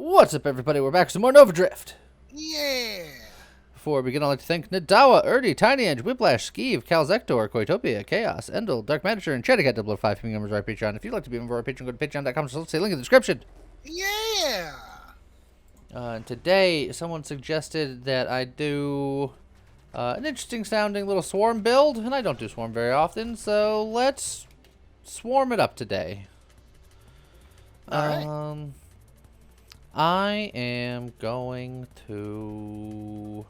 What's up, everybody? We're back with some more Nova Drift. Yeah. Before we begin, I'd like to thank Nadawa, Erdy, Tiny Edge, Whiplash, Skeev, Calzector, Koitopia, Chaos, Endel, Dark Manager, and Chedicat 005 members of our Patreon. If you'd like to be a member of our Patreon, go to patreon.com. So let's say link in the description. Yeah. Today, someone suggested that I do an interesting sounding little swarm build, and I don't do swarm very often, so let's swarm it up today. Alright. I am going to...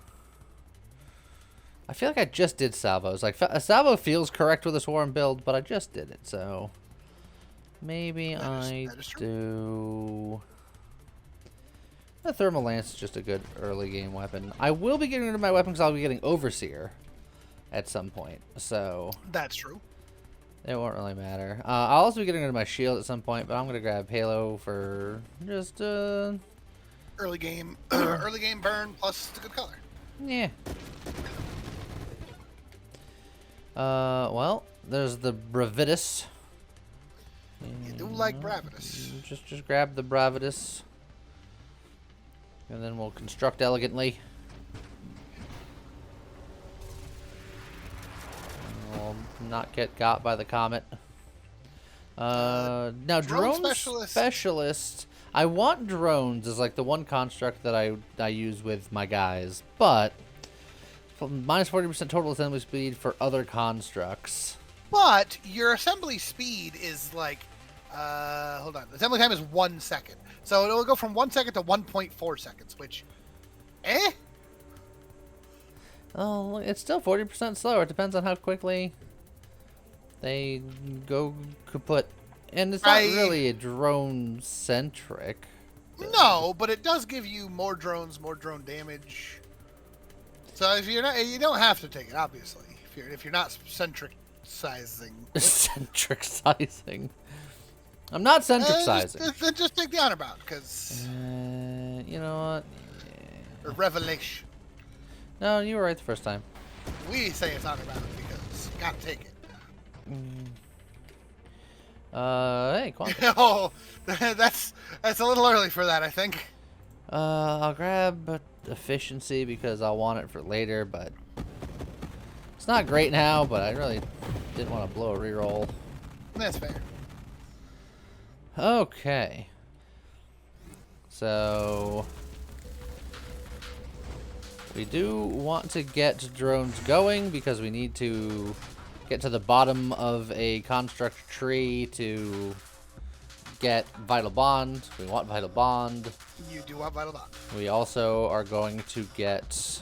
I feel like I just did salvos. Like, a salvo feels correct with a swarm build, but I just did it, so... Maybe I do... The thermal lance is just a good early game weapon. I will be getting rid of my weapon because I'll be getting overseer at some point, so... That's true. It won't really matter. I'll also be getting rid of my shield at some point, but I'm gonna grab Halo for just early game early game burn plus the good color. Yeah. Well, there's the Bravitas. You do like Bravitas. Just grab the Bravitas. And then we'll construct elegantly. We'll not get got by the comet. Now, drone specialist. I want drones as like the one construct that I use with my guys, but minus 40% total assembly speed for other constructs. But your assembly speed is like, hold on. Assembly time is 1 second, so it'll go from 1 second to 1.4 seconds, which, Oh, it's still 40% slower. It depends on how quickly they go kaput. And it's not really a drone centric. No, but it does give you more drones, more drone damage. So if you're not, you don't have to take it, obviously. If you're not centric sizing. Centric sizing. I'm not centric sizing. Just take the honor bound, because. You know what? Yeah. Revelation. No, you were right the first time. We say it's honor bound because you gotta take it. Hey, Quantum. Oh, that's a little early for that, I think. I'll grab efficiency because I'll want it for later, but it's not great now, but I really didn't want to blow a reroll. That's fair. Okay. So we do want to get drones going because we need to get to the bottom of a construct tree to get Vital Bond. We want Vital Bond. You do want Vital Bond. We also are going to get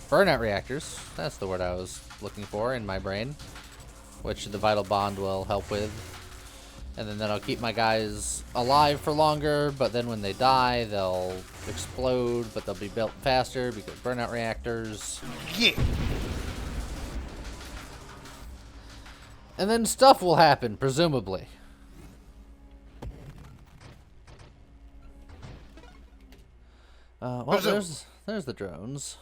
burnout reactors. That's the word I was looking for in my brain, which the Vital Bond will help with. And then that'll keep my guys alive for longer, but then when they die, they'll explode, but they'll be built faster because burnout reactors. Yeah. And then stuff will happen, presumably. Well, there's the drones.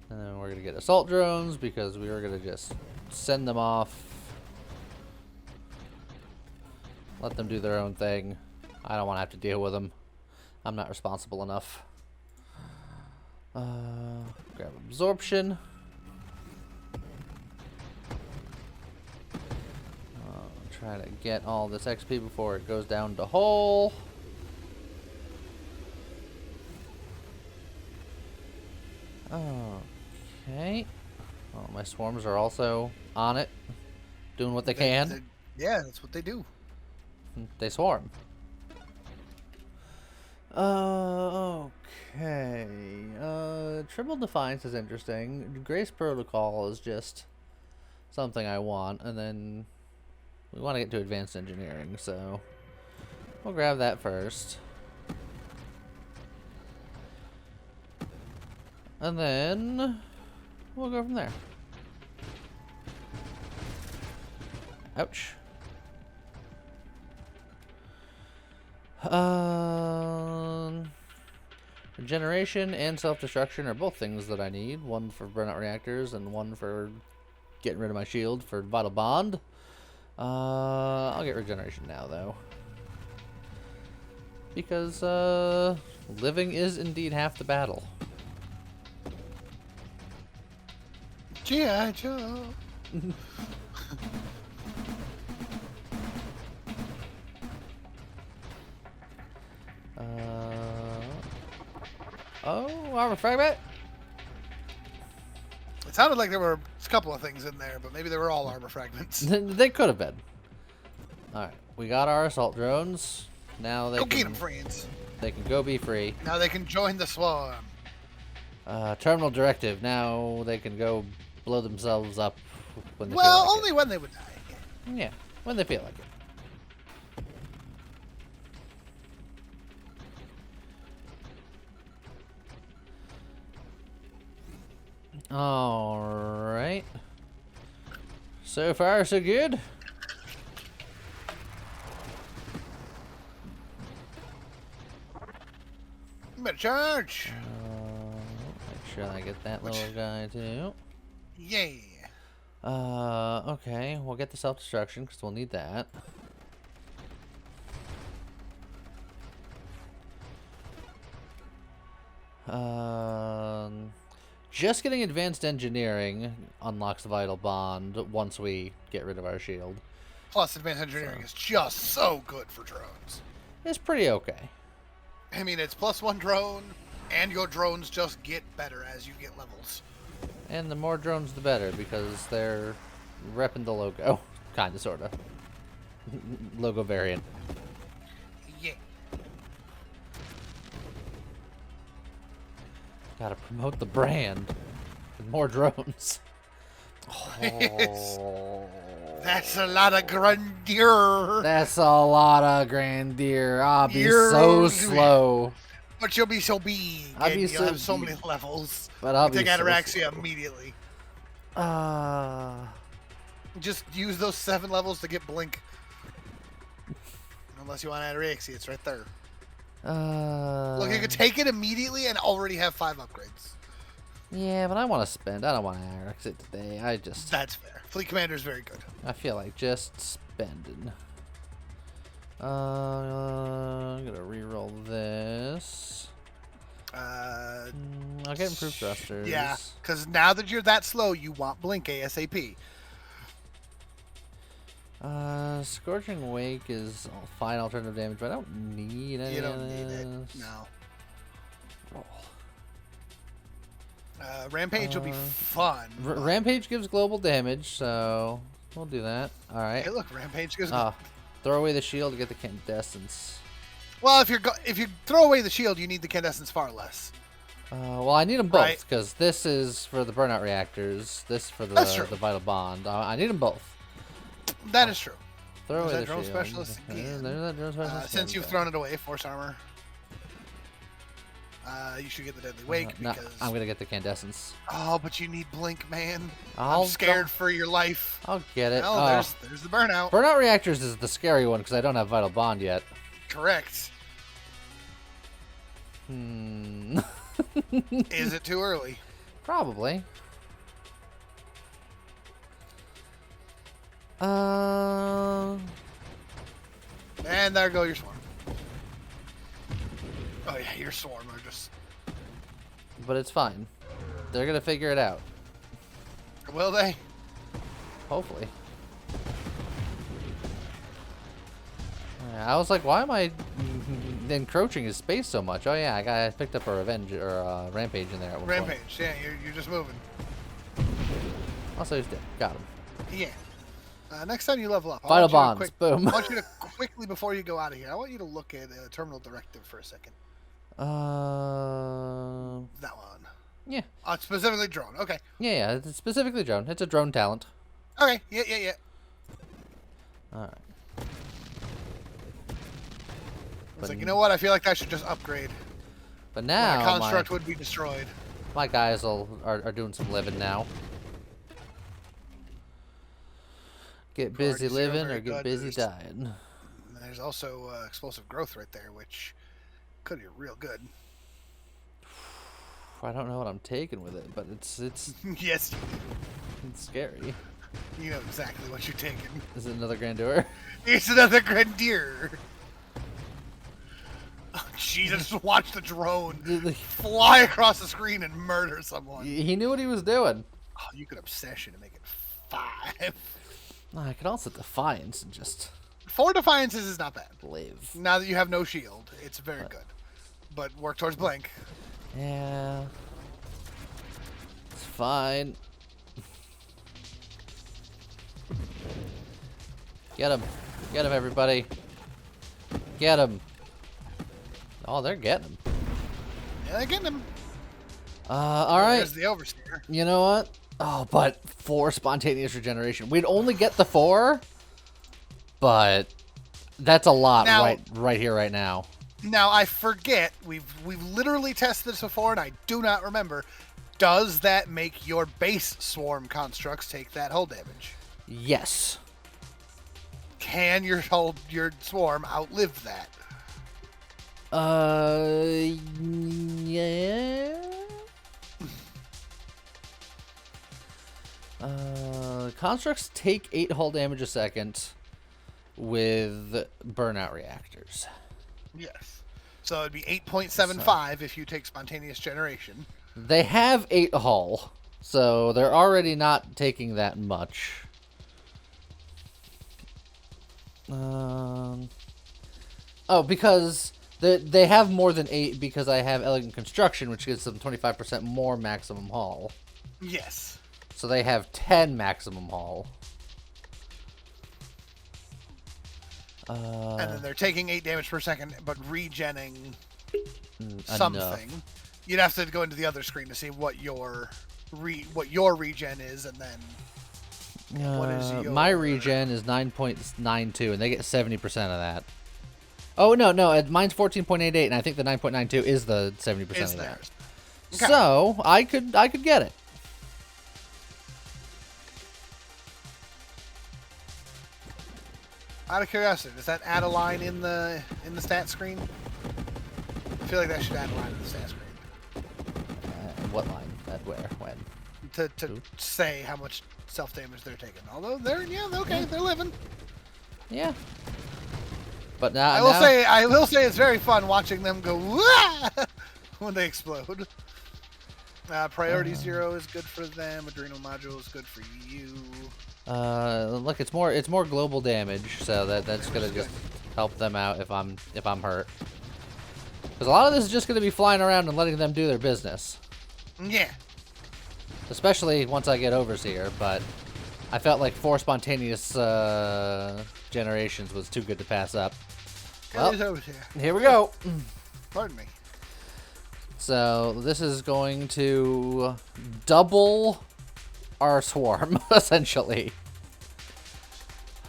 And then we're gonna get assault drones because we were gonna just send them off. Let them do their own thing. I don't want to have to deal with them. I'm not responsible enough. Grab absorption. Try to get all this XP before it goes down to hole. Okay. Oh, my swarms are also on it, doing what they can. Yeah, that's what they do. They swarm. Okay. Triple Defiance is interesting. Grace Protocol is just something I want, and then we want to get to Advanced Engineering, so we'll grab that first. And then we'll go from there. Ouch. Regeneration and self-destruction are both things that I need. One for burnout reactors and one for getting rid of my shield for vital bond. I'll get regeneration now, though. Because, living is indeed half the battle. G.I. Joe. Oh, armor fragment? It sounded like there were a couple of things in there, but maybe they were all armor fragments. They could have been. Alright, we got our assault drones. Now they Go can... get them, friends. They can go be free. Now they can join the swarm. Terminal directive. Now they can go blow themselves up when they feel Well, like only when they would die. it. Yeah, when they feel like it. Alright. So far, so good. You better charge. Make sure I get that little guy too. Yeah. Okay. We'll get the self-destruction because we'll need that. Just getting advanced engineering unlocks the vital bond once we get rid of our shield. Plus, advanced engineering is just so good for drones. It's pretty okay. I mean, it's +1 drone, and your drones just get better as you get levels. And the more drones, the better, because they're repping the logo. Kinda, sorta. Logo variant. Yeah. Gotta promote the brand. With more drones. Oh. That's a lot of grandeur. That's a lot of grandeur. I'll be so slow. But you'll be so big. I'll be you'll so have so big. many levels. But I'll You be take so ataraxia slow. immediately. Uh, Just use those 7 levels to get blink. Unless you want ataraxia, it's right there. Look, you could take it immediately and already have 5 upgrades. Yeah, but I want to spend. I don't want to exit today. That's fair. Fleet Commander is very good. I feel like just spending. I'm gonna re-roll this. I'll get improved thrusters. Yeah, because now that you're that slow, you want blink ASAP. Scorching Wake is fine alternative damage, but I don't need any You of don't need it. this. No. Roll. Rampage will be fun. Rampage gives global damage, so we'll do that. All right. Hey, look, Rampage goes. Throw away the shield to get the Candescence. Well, if you throw away the shield, you need the Candescence far less. Well, I need them both because this is for the burnout reactors. This for the vital bond. I need them both. That is true. Throw away There's the that drone shield. specialist again. There's that drone specialist. Since you've thrown it away, force armor. You should get the deadly wake No, because I'm gonna get the Candescence. Oh, but you need blink, man. I'm scared for your life. I'll get it. Oh, there's the burnout. Burnout reactors is the scary one because I don't have vital bond yet. Correct. Is it too early? Probably. And there go your swarm. Oh yeah, your swarm are just. But it's fine. They're gonna figure it out. Will they? Hopefully. I was like, why am I encroaching his space so much? Oh yeah, I picked up a revenge or a rampage in there at one Rampage, point. yeah, you're just moving. Also, he's dead. Got him. Yeah. Next time you level up, Vital bonds. Boom. I want you to quickly, before you go out of here, I want you to look at terminal directive for a second. That one. Yeah. Specifically drone. Okay. Yeah, it's specifically drone. It's a drone talent. Okay. Yeah. All right. It's like, you know what? I feel like I should just upgrade. But now my construct would be destroyed. My guys are doing some living now. Get busy living or get busy dying. And there's also explosive growth right there, which could be real good. I don't know what I'm taking with it, but it's Yes, scary. you know exactly what you're taking. Is it another grandeur? It's another Grenadier. Oh, Jesus, watch the drone fly across the screen and murder someone. He knew what he was doing. Oh, you could obsession and make it 5. I could also defiance and just 4 defiances is not bad. live. Now that you have no shield, it's very good. But work towards blink. Yeah. It's fine. Get him. Get him, everybody. Get him. Oh, they're getting him. Yeah, they're getting him. All right. There's the overseer. You know what? Oh, but 4 spontaneous regeneration. We'd only get the 4, but that's a lot Now, right here, right now. Now I forget. We've literally tested this before, and I do not remember. Does that make your base swarm constructs take that hull damage? Yes. Can your swarm outlive that? Yeah. Constructs take 8 hull damage a second with burnout reactors. Yes. So it'd be 8.75 if you take spontaneous generation. They have 8 hull, so they're already not taking that much. Oh, because they have more than 8 because I have elegant construction, which gives them 25% more maximum hull. Yes. So they have 10 maximum hull. And then they're taking 8 damage per second, but regenning something. Enough. You'd have to go into the other screen to see what your regen is, and then what is your... My regen is 9.92, and they get 70% of that. Oh no, mine's 14.88, and I think the 9.92 is the 70% of that. Okay. So I could get it. Out of curiosity, does that add a line in the stat screen? I feel like that should add a line in the stat screen. What line? At where? When? To say how much self damage they're taking. Although they're they're living. Yeah. But now I will say it's very fun watching them go Wah! When they explode. Priority 0 is good for them. Adrenal module is good for you. Look, it's more global damage, so that's gonna just help them out if I'm hurt. Because a lot of this is just gonna be flying around and letting them do their business. Yeah. Especially once I get overseer, but I felt like 4 spontaneous generations was too good to pass up. Well, here we go. Pardon me. So this is going to double our swarm, essentially.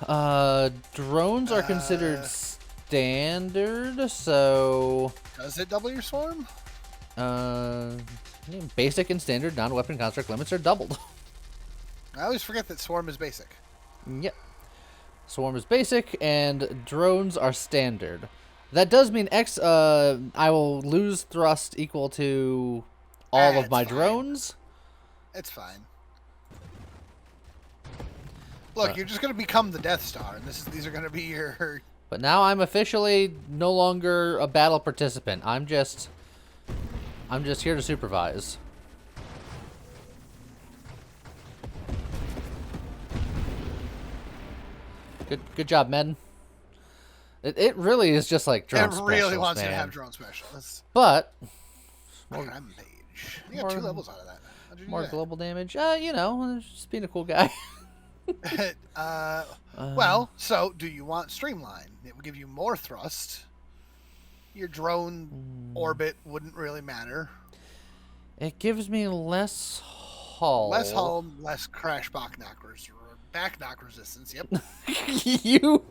Drones are considered standard, so... Does it double your swarm? Basic and standard non-weapon construct limits are doubled. I always forget that swarm is basic. Yep. Swarm is basic, and drones are standard. That does mean I will lose thrust equal to all of my drones. It's fine. Look, you're just going to become the Death Star, and these are going to be your... But now I'm officially no longer a battle participant. I'm just here to supervise. Good job, men. It really is just like drone specials, It really wants man. you to have drone specialists. But I'm mage. You got 2 levels out of that. How'd you do more that? global damage. You know, just being a cool guy. Well, so do you want streamline? It would give you more thrust. Your drone orbit wouldn't really matter. It gives me less hull. Less hull, less crash back knock resistance. Yep. you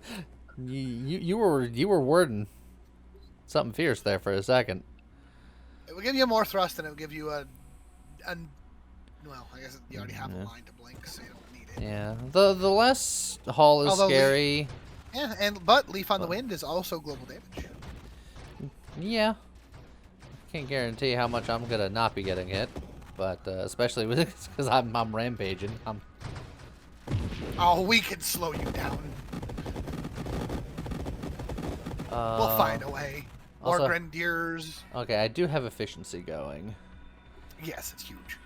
were wording something fierce there for a second. It would give you more thrust, and it would give you well, I guess you already have a line to blink, so you don't need it. Yeah, the less hull is scary. But Leaf on the Wind is also global damage. Yeah. can't guarantee how much I'm gonna not be getting hit, but especially because I'm rampaging. Oh, we can slow you down. We'll find a way. More also, Grenadiers. Okay, I do have efficiency going. Yes, it's huge.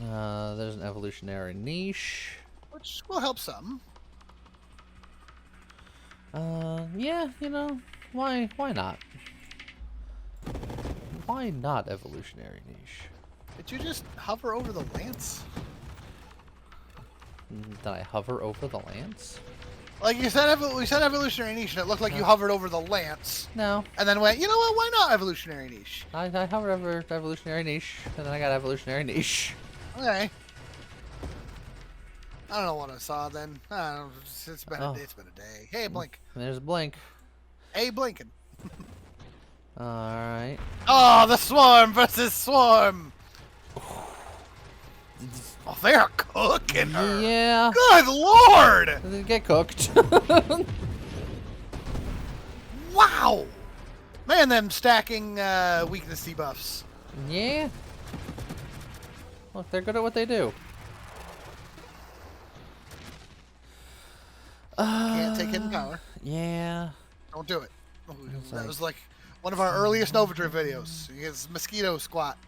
There's an evolutionary niche. Which will help some. Yeah, you know, why not? Why not evolutionary niche? Did you just hover over the lance? Did I hover over the lance? Like you said, we said evolutionary niche, and it looked like you hovered over the lance. No. And then went, you know what? Why not evolutionary niche? I hovered over evolutionary niche, and then I got evolutionary niche. Okay. I don't know what I saw then. I don't know. It's been a day. Hey, blink. There's a blink. Hey, blinking. All right. Oh, the swarm versus swarm. Oh, they are cooking her. Yeah. Good lord. Get cooked. Wow. Man, them stacking weakness debuffs. Yeah. Look, they're good at what they do. Can't take hidden power. Yeah. Don't do it. Oh, that was like one of our earliest Nova Drift videos. It's mosquito squat.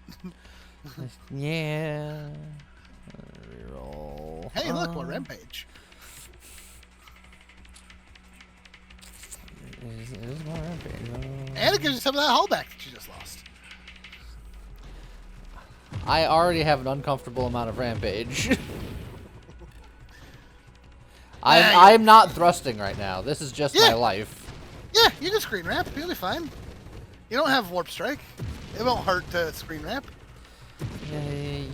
Yeah. Reroll. Hey, look, more rampage. It is more rampage. And it gives you some of that holdback that you just lost. I already have an uncomfortable amount of rampage. I'm not thrusting right now. This is just my life. Yeah, you can screen ramp. You'll be fine. You don't have warp strike. It won't hurt to screen ramp.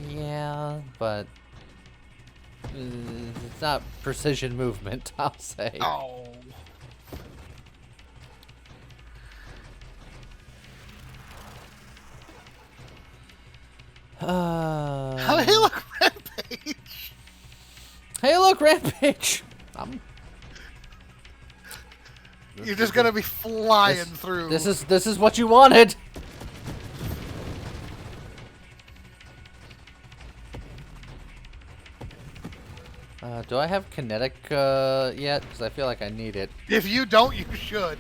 Yeah, but it's not precision movement, I'll say. Oh. Hey, look, rampage. Hey, look, rampage. You're just gonna be flying through. This is what you wanted. Do I have kinetic yet? Because I feel like I need it. If you don't, you should.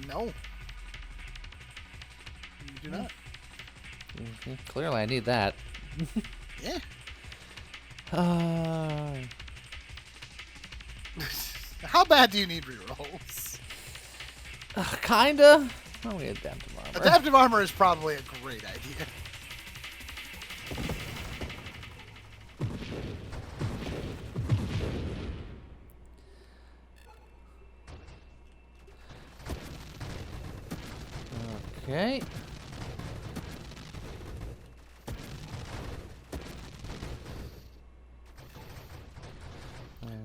No. You do not. Clearly, I need that. Yeah. How bad do you need rerolls? Kinda. I'm gonna get adaptive armor. Adaptive armor is probably a great idea. Okay.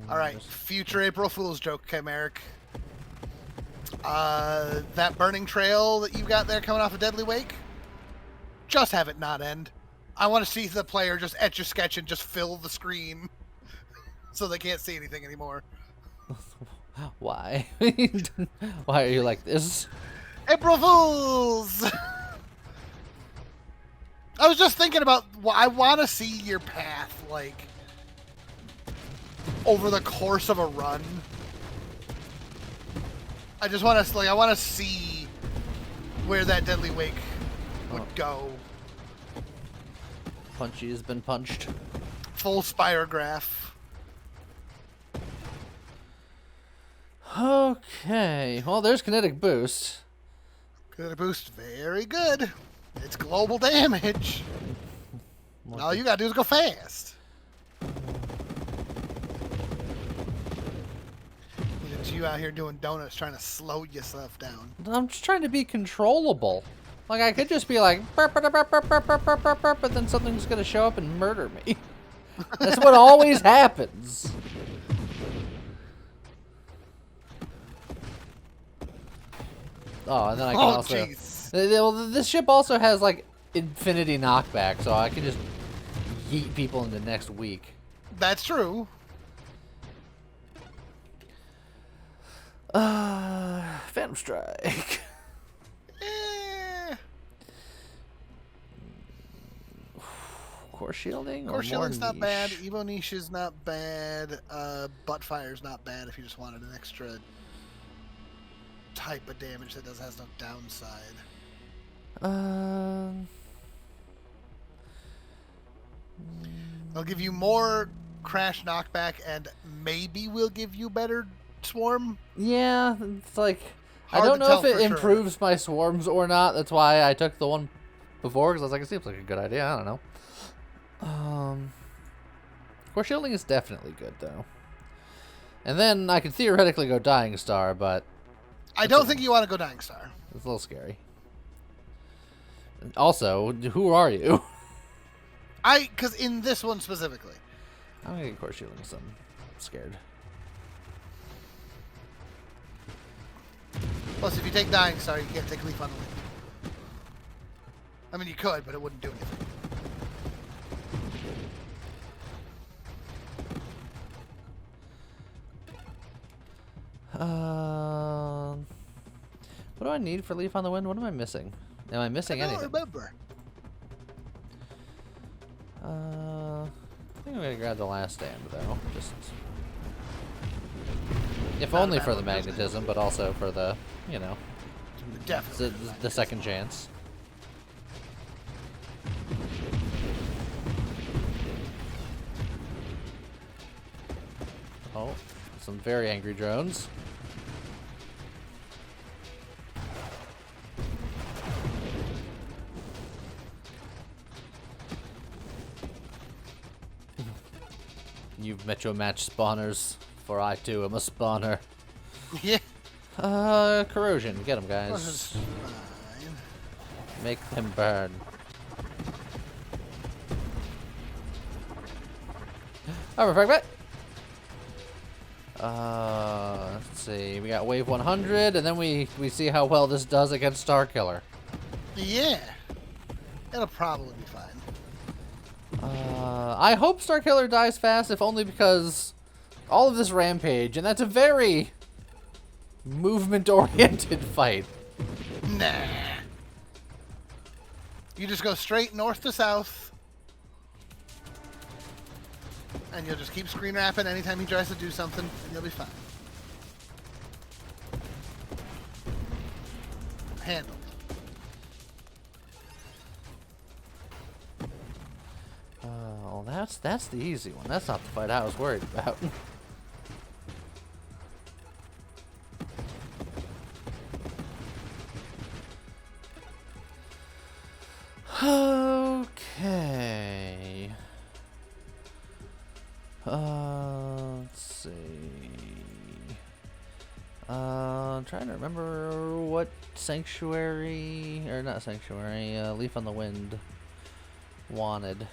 All right, future April Fool's joke, Chimeric. That burning trail that you got there coming off of Deadly Wake, just have it not end. I want to see the player just etch a sketch and just fill the screen so they can't see anything anymore. Why? Why are you like this? April Fools! I was just thinking about, I want to see your path, like, over the course of a run. I just want to, like, I want to see where that Deadly Wake would go. Punchy has been punched. Full spirograph. Okay. Well, there's kinetic boost. Kinetic boost, very good. It's global damage. All you gotta do is go fast. It's you out here doing donuts trying to slow yourself down. I'm just trying to be controllable. Like, I could just be like, burp, burp, burp, burp, burp, burp, burp, burp, burp, but then something's gonna show up and murder me. That's what always happens. Oh, and then I can also... Jeez. Well, this ship also has, like, infinity knockback, so I can just yeet people into next week. That's true. Phantom Strike. Eh. Core shielding or Core more shielding's not niche? bad. Evo niche is not bad. Butt fire's not bad if you just wanted an extra type of damage that has no downside. They'll give you more crash knockback and maybe we'll give you better swarm. Yeah, it's like I Hard don't to know tell if it for sure. improves my swarms or not. That's why I took the one before, because I was like, it seems like a good idea. I don't know. Core shielding is definitely good though. And then I could theoretically go Dying Star, but I don't think you want to go Dying Star. it's a little scary. Also, who are you? Because in this one specifically. I'm gonna get core shielding because I'm scared. Plus, if you take Dying Star, you can't take Leaf on the Wind. I mean, you could, but it wouldn't do anything. What do I need for Leaf on the Wind? What am I missing? Am I missing anything? I don't remember. I think I'm gonna grab the last stand though. Just if Not a only bad for the one, isn't it? magnetism, but also for the, you know, Definitely. the second chance. Oh, some very angry drones. You've met your match spawners, for I too am a spawner. Yeah. Corrosion. Get them, This guys. is fine. Make them burn. Alright, fragment. Let's see. We got wave 100, and then we see how well this does against Starkiller. Yeah. It'll probably be fine. I hope Starkiller dies fast, if only because all of this rampage, and that's a very movement-oriented fight. Nah. You just go straight north to south. And you'll just keep screen wrapping anytime he tries to do something, and you'll be fine. Handled. Oh, that's the easy one. That's not the fight I was worried about. Okay. Let's see. I'm trying to remember what Sanctuary, or not Sanctuary, Leaf on the Wind wanted.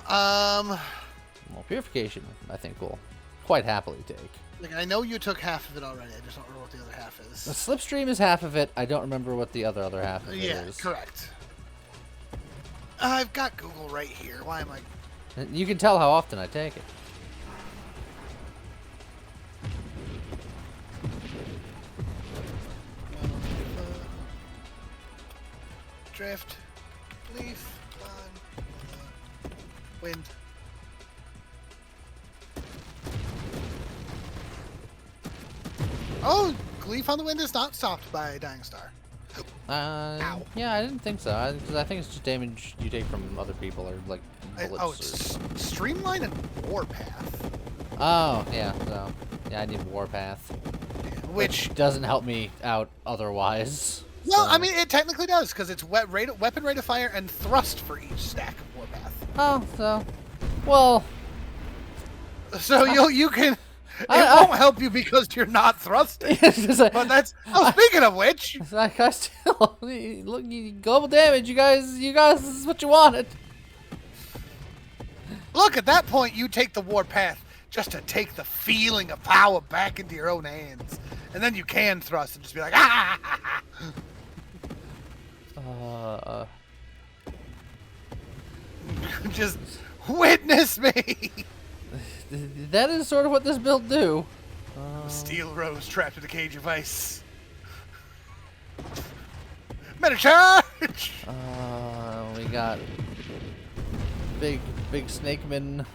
Well, Purification, I think we'll quite happily take. Like, I know you took half of it already. I just don't remember what the other half is. The Slipstream is half of it. I don't remember what the other half of it Yeah, is. correct. I've got Google right here. Why am I... You can tell how often I take it. Drift. Leaf on wind. Oh, Leaf on the Wind is not stopped by Dying Star. Ow. Yeah, I didn't think so. Because I think it's just damage you take from other people or like bullets. Oh, it's Streamline and Warpath. Oh, yeah. So, yeah, I need Warpath, Which, doesn't help me out otherwise. well, so. I mean, it technically does, because it's weapon rate of fire and thrust for each stack of Warpath. Oh, so, well. So you can... It won't help you because you're not thrusting. But that's... Oh, speaking of which... Like, I still look, global damage. You guys, this is what you wanted. Look, at that point, you take the Warpath just to take the feeling of power back into your own hands. And then you can thrust and just be like, ah! Just witness me! That is sort of what this build do. Steel Rose trapped in a cage of ice. Meta charge! We got big snakeman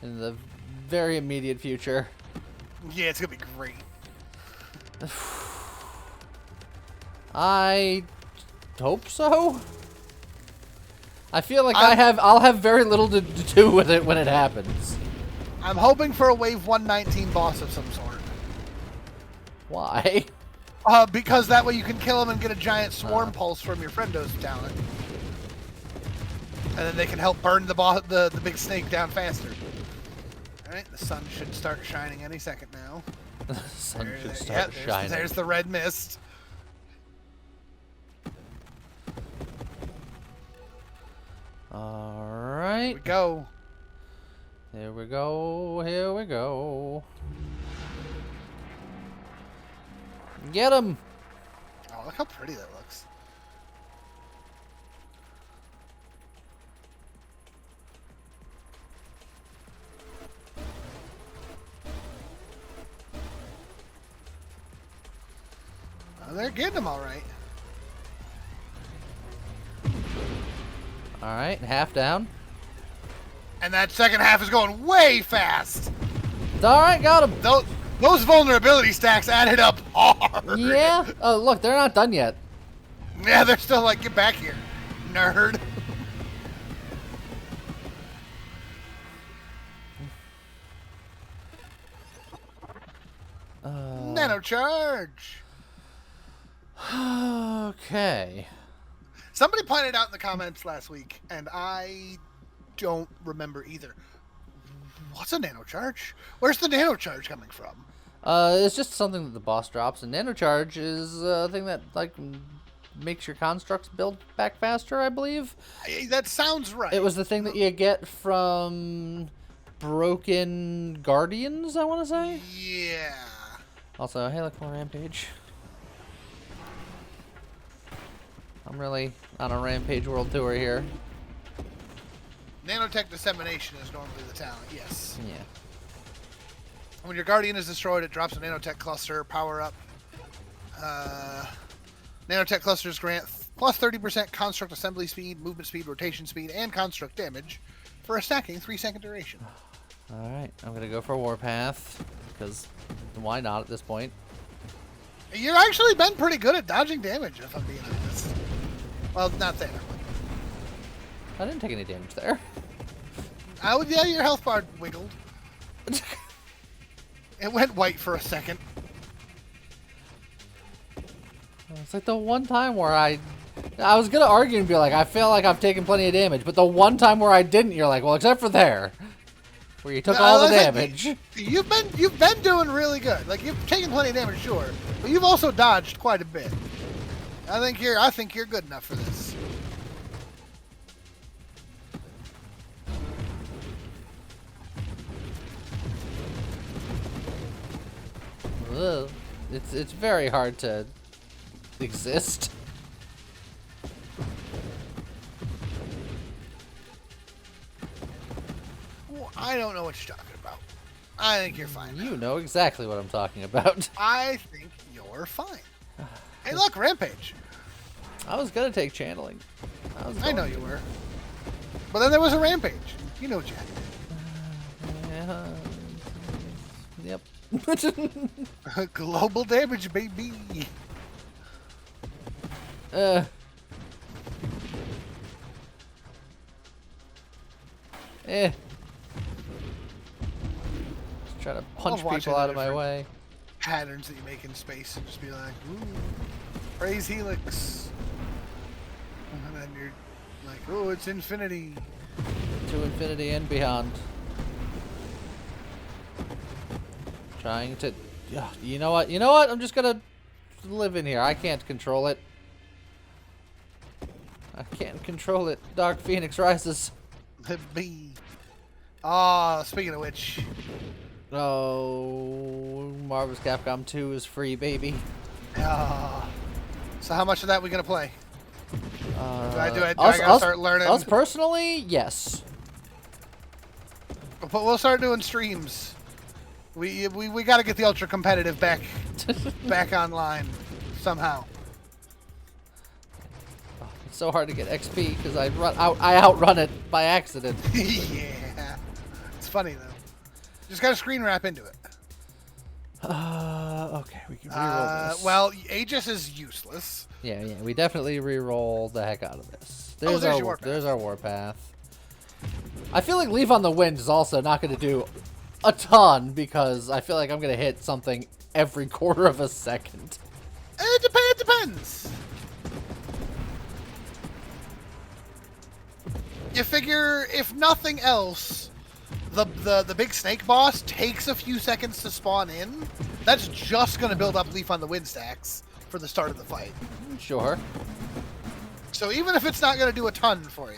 in the very immediate future. Yeah, it's gonna be great. I hope so. I feel like I'll have very little to do with it when it happens. I'm hoping for a wave 119 boss of some sort. Why? Because that way you can kill him and get a giant swarm pulse from your friendo's talent. And then they can help burn the big snake down faster. Alright, the sun should start shining any second now. The sun should start shining. There's the red mist. Alright. Here we go. Here we go. Here we go. Get him! Oh, look how pretty that looks. Oh, they're getting him all right. Alright, half down. And that second half is going way fast. Alright, got him! Those vulnerability stacks added up hard. Yeah? Oh, look, they're not done yet. Yeah, they're still like, get back here, nerd. Nano charge. Okay. Somebody pointed out in the comments last week, and I don't remember either. What's a nano charge? Where's the nano charge coming from? It's just something that the boss drops, and nano charge is a thing that like makes your constructs build back faster, I believe. That sounds right. It was the thing that you get from Broken Guardians, I want to say. Yeah. Also, hey, look, more rampage. I'm really on a rampage world tour here. Nanotech dissemination is normally the talent, yes. Yeah. When your Guardian is destroyed, it drops a nanotech cluster, power up. Nanotech clusters grant plus 30% construct assembly speed, movement speed, rotation speed, and construct damage for a stacking 3-second duration. Alright, I'm gonna go for Warpath, because why not at this point? You've actually been pretty good at dodging damage, if I'm being honest. Well, not there. I didn't take any damage there. Yeah, your health bar wiggled. It went white for a second. It's like the one time where I was gonna argue and be like, I feel like I've taken plenty of damage, but the one time where I didn't, you're like, well, except for there, where you took all the damage. You've been doing really good. Like, you've taken plenty of damage, sure, but you've also dodged quite a bit. I think you're good enough for this. Ugh. It's very hard to exist. Well, I don't know what you're talking about. I think you're fine. You know exactly what I'm talking about. I think you're fine. Hey, look, Rampage. I was gonna take channeling. I know you were. But then there was a Rampage. You know what you had. Yep. Global damage, baby. Eh. Just try to punch people out of my way. Patterns that you make in space and just be like, ooh, praise Helix. And then you're like, oh, it's infinity. To infinity and beyond. Trying to... You know what? You know what? I'm just gonna live in here. I can't control it. I can't control it. Dark Phoenix rises. B. Oh, speaking of which... Oh, Marvel's Capcom 2 is free, baby. So how much of that we gonna play? Do I gotta start learning? Us personally, yes. But we'll start doing streams. We got to get the ultra competitive back online somehow. Oh, it's so hard to get XP because I outrun it by accident. Yeah, it's funny though. Just got to screen wrap into it. Okay, we can reroll this. Well, Aegis is useless. Yeah, we definitely reroll the heck out of this. There's your our warpath. There's our warpath. I feel like Leaf on the Wind is also not going to do a ton because I feel like I'm going to hit something every quarter of a second. It depends. You figure, if nothing else, the big snake boss takes a few seconds to spawn in. That's just going to build up Leaf on the Wind stacks for the start of the fight. Sure. So even if it's not going to do a ton for you,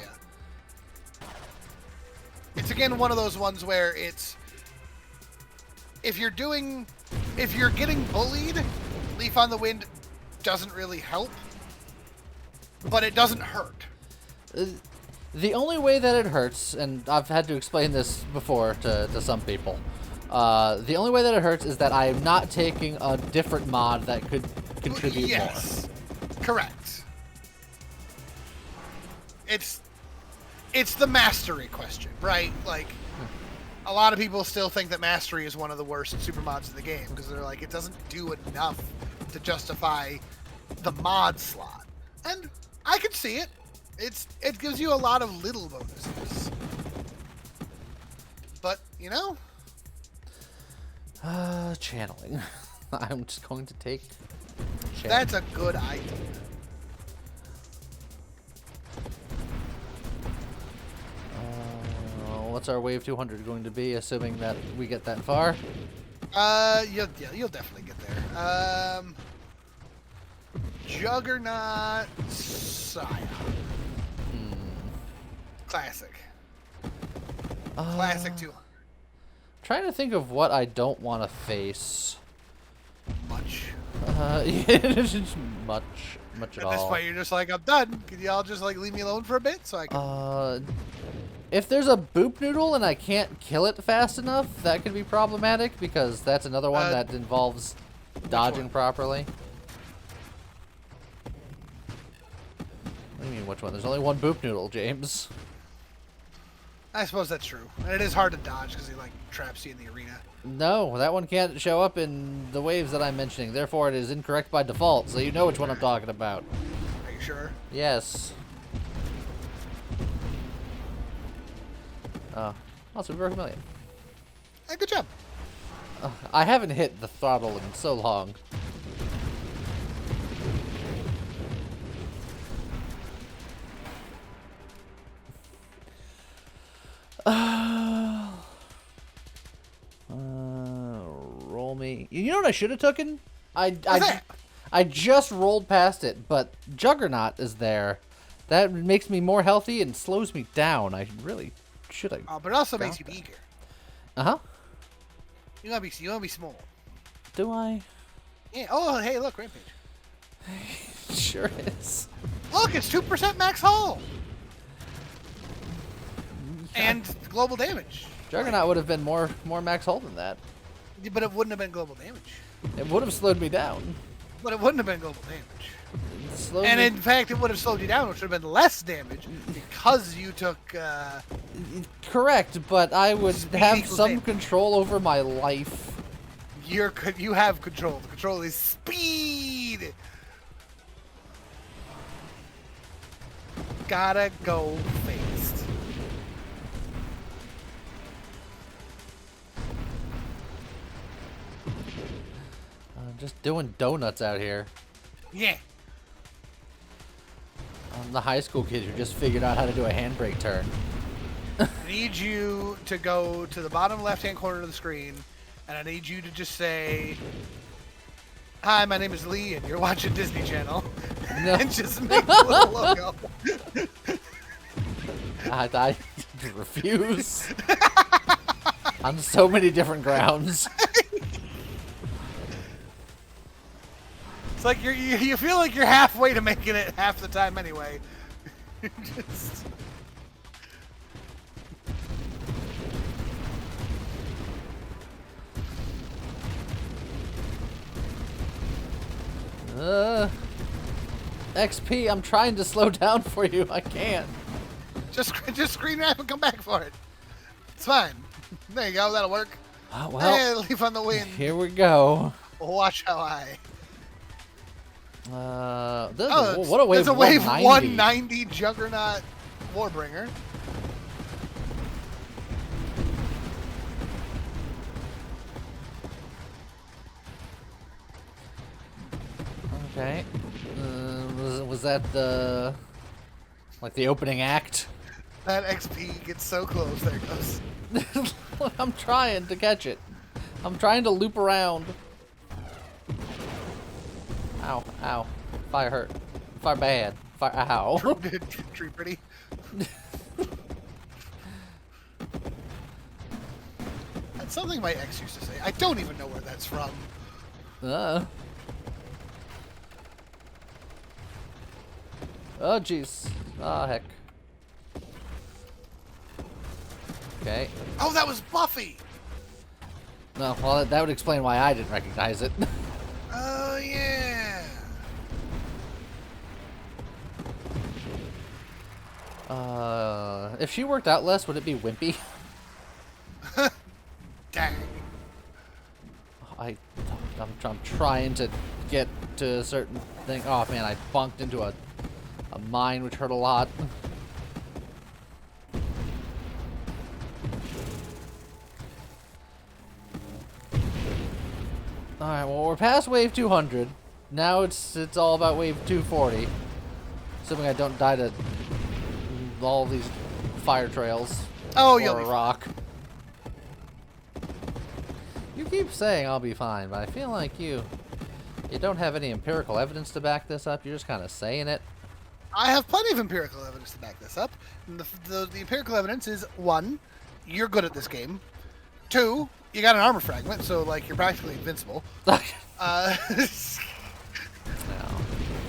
it's again one of those ones where it's if you're getting bullied, Leaf on the Wind doesn't really help, but it doesn't hurt. The only way that it hurts, and I've had to explain this before to some people, the only way that it hurts is that I am not taking a different mod that could contribute more. Yes, correct. It's the mastery question, right? Like, a lot of people still think that mastery is one of the worst super mods in the game because they're like, it doesn't do enough to justify the mod slot. And I can see it. It gives you a lot of little bonuses. But, you know? Channeling. I'm just going to take channeling. That's a good idea. What's our wave 200 going to be, assuming that we get that far? You'll definitely get there. Juggernaut Scion. Classic. Classic 200. Trying to think of what I don't want to face. Much. Much at At this all. point, you're just like, I'm done. Can y'all just like leave me alone for a bit so I can? If there's a boop noodle and I can't kill it fast enough, that could be problematic because that's another one that involves dodging properly. What do you mean, which one? There's only one boop noodle, James. I suppose that's true. And it is hard to dodge because he like traps you in the arena. No, that one can't show up in the waves that I'm mentioning. Therefore, it is incorrect by default, so you know which one I'm talking about. Are you sure? Yes. Also, we broke 1 million. Hey, good job. I haven't hit the throttle in so long. Roll me. You know what I should have taken? I just rolled past it, but Juggernaut is there. That makes me more healthy and slows me down. I really should have. But it also makes you eager. Uh-huh. You wanna be small. Do I? Yeah. Oh, hey, look, Rampage. Sure is. Look, it's 2% max hull. And global damage. Juggernaut would have been more max hull than that. But it wouldn't have been global damage. It would have slowed me down. But it wouldn't have been global damage. And in fact, it would have slowed you down, which would have been less damage because you took. Correct, but I would have some damage. control over my life. You have control. The control is speed. Gotta go fast. I'm just doing donuts out here. Yeah. I'm the high school kid who just figured out how to do a handbrake turn. I need you to go to the bottom left-hand corner of the screen, and I need you to just say, "Hi, my name is Lee, and you're watching Disney Channel," No. and just make a little logo. I refuse. On so many different grounds. It's like you feel like you're halfway to making it half the time anyway. Just... XP, I'm trying to slow down for you. I can't. Just screen wrap and come back for it. It's fine. There you go. That'll work. Well, Hey, leave on the wind. here we go. Watch how I. What a wave! There's a wave 190. 190 Juggernaut Warbringer. Okay. Was that the opening act? That XP gets so close. There it goes. I'm trying to catch it. I'm trying to loop around. Ow, ow. Fire hurt. Fire bad. Fire, ow. Tree pretty. That's something my ex used to say. I don't even know where that's from. Oh, jeez. Oh, heck. Okay. Oh, that was Buffy! No, well, that would explain why I didn't recognize it. Oh, yeah. If she worked out less, would it be wimpy? Dang. I'm trying to get to a certain thing. Oh, man, I bunked into a mine, which hurt a lot. Alright, well, we're past wave 200. Now it's all about wave 240. Assuming I don't die to all these fire trails. Oh, or you'll a be rock. You keep saying I'll be fine, but I feel like you don't have any empirical evidence to back this up. You're just kind of saying it. I have plenty of empirical evidence to back this up. And the empirical evidence is, 1, you're good at this game. 2, you got an armor fragment, so, like, you're practically invincible. Now,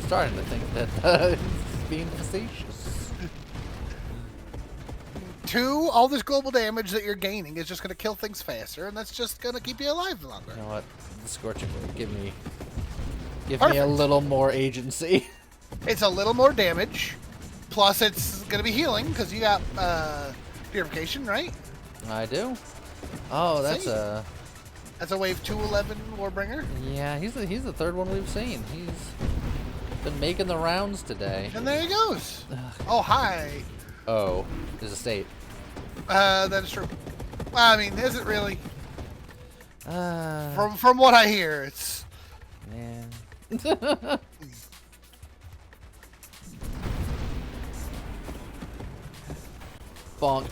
starting to think that it's being facetious. 2, all this global damage that you're gaining is just going to kill things faster, and that's just going to keep you alive longer. You know what? The scorching ray, give me a Perfect. little more agency. It's a little more damage, plus it's going to be healing, because you got purification, right? I do. Oh, that's See? a... That's a wave 211 Warbringer. Yeah, he's the third one we've seen. He's been making the rounds today. And there he goes. Oh, hi. Oh, is a state. That is true. Well, I mean, is it really? Uh, From what I hear, it's... Man. Bonk.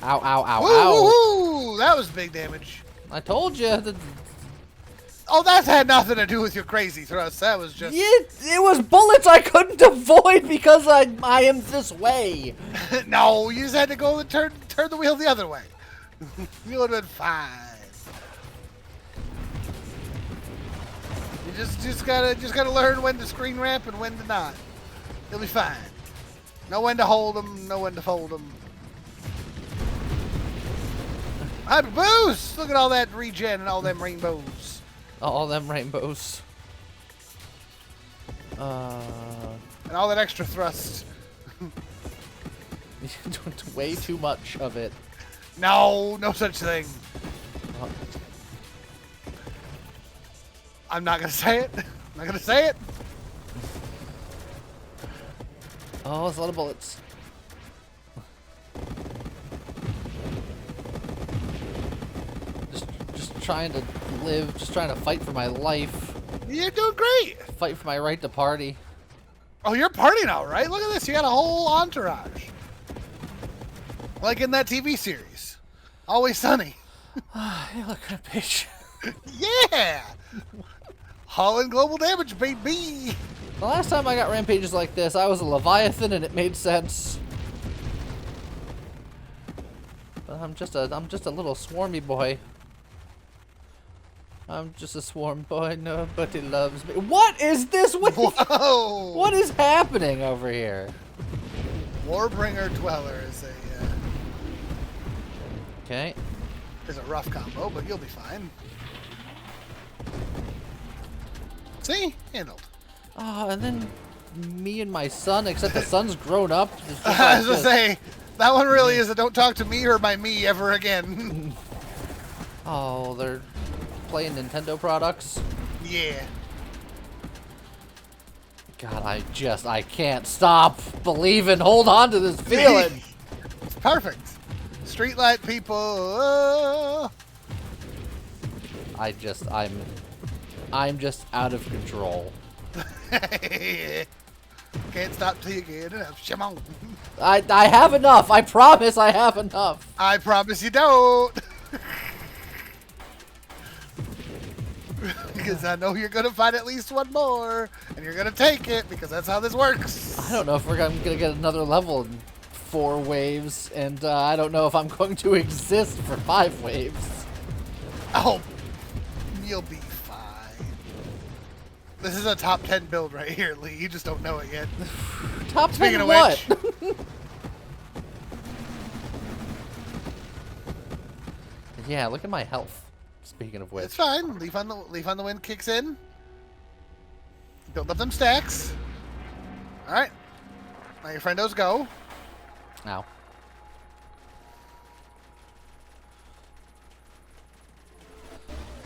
Ow, ow, ow, Woo, ow. woo, woo! That was big damage. I told you. Oh, that had nothing to do with your crazy thrust. That was just... It was bullets I couldn't avoid because I am this way. No, you just had to go and turn the wheel the other way. You would have been fine. You just gotta learn when to screen ramp and when to not. You'll be fine. Know when to hold them, know when to fold them. Hyper boost! Look at all that regen and all them rainbows. All them rainbows. And all that extra thrust. Way too much of it. No, no such thing. I'm not gonna say it. I'm not gonna say it. Oh, there's a lot of bullets. Just trying to live, just trying to fight for my life. You're doing great. Fight for my right to party. Oh, you're partying out, right? Look at this. You got a whole entourage. Like in that TV series. Always Sunny. Hey, look, Rampage. Yeah! Hauling global damage, baby! The last time I got rampages like this, I was a Leviathan and it made sense. But I'm just a little swarmy boy. I'm just a swarm boy, nobody loves me. What is this? Whoa! What is happening over here? Warbringer Dweller is Okay. a rough combo, but you'll be fine. See? Handled. Oh, and then me and my son, except the son's grown up. It's just I was like gonna say, that one really is a don't talk to me or by me ever again. Oh, they're playing Nintendo products. Yeah. God, I can't stop believing. Hold on to this feeling. It's perfect. Streetlight people. I'm just out of control. Can't stop till you get enough. Come on. I have enough. I promise I have enough. I promise you don't. Because I know you're gonna find at least one more, and you're gonna take it because that's how this works. I don't know if I'm gonna get another level in 4 waves, and I don't know if I'm going to exist for 5 waves. Oh, you'll be fine. This is a top 10 build right here, Lee. You just don't know it yet. Top 10 Speaking of what? which. Yeah, look at my health. Speaking of which. It's fine. Leaf on the Wind kicks in. Build up them stacks. All right. Now your friendos go. Ow.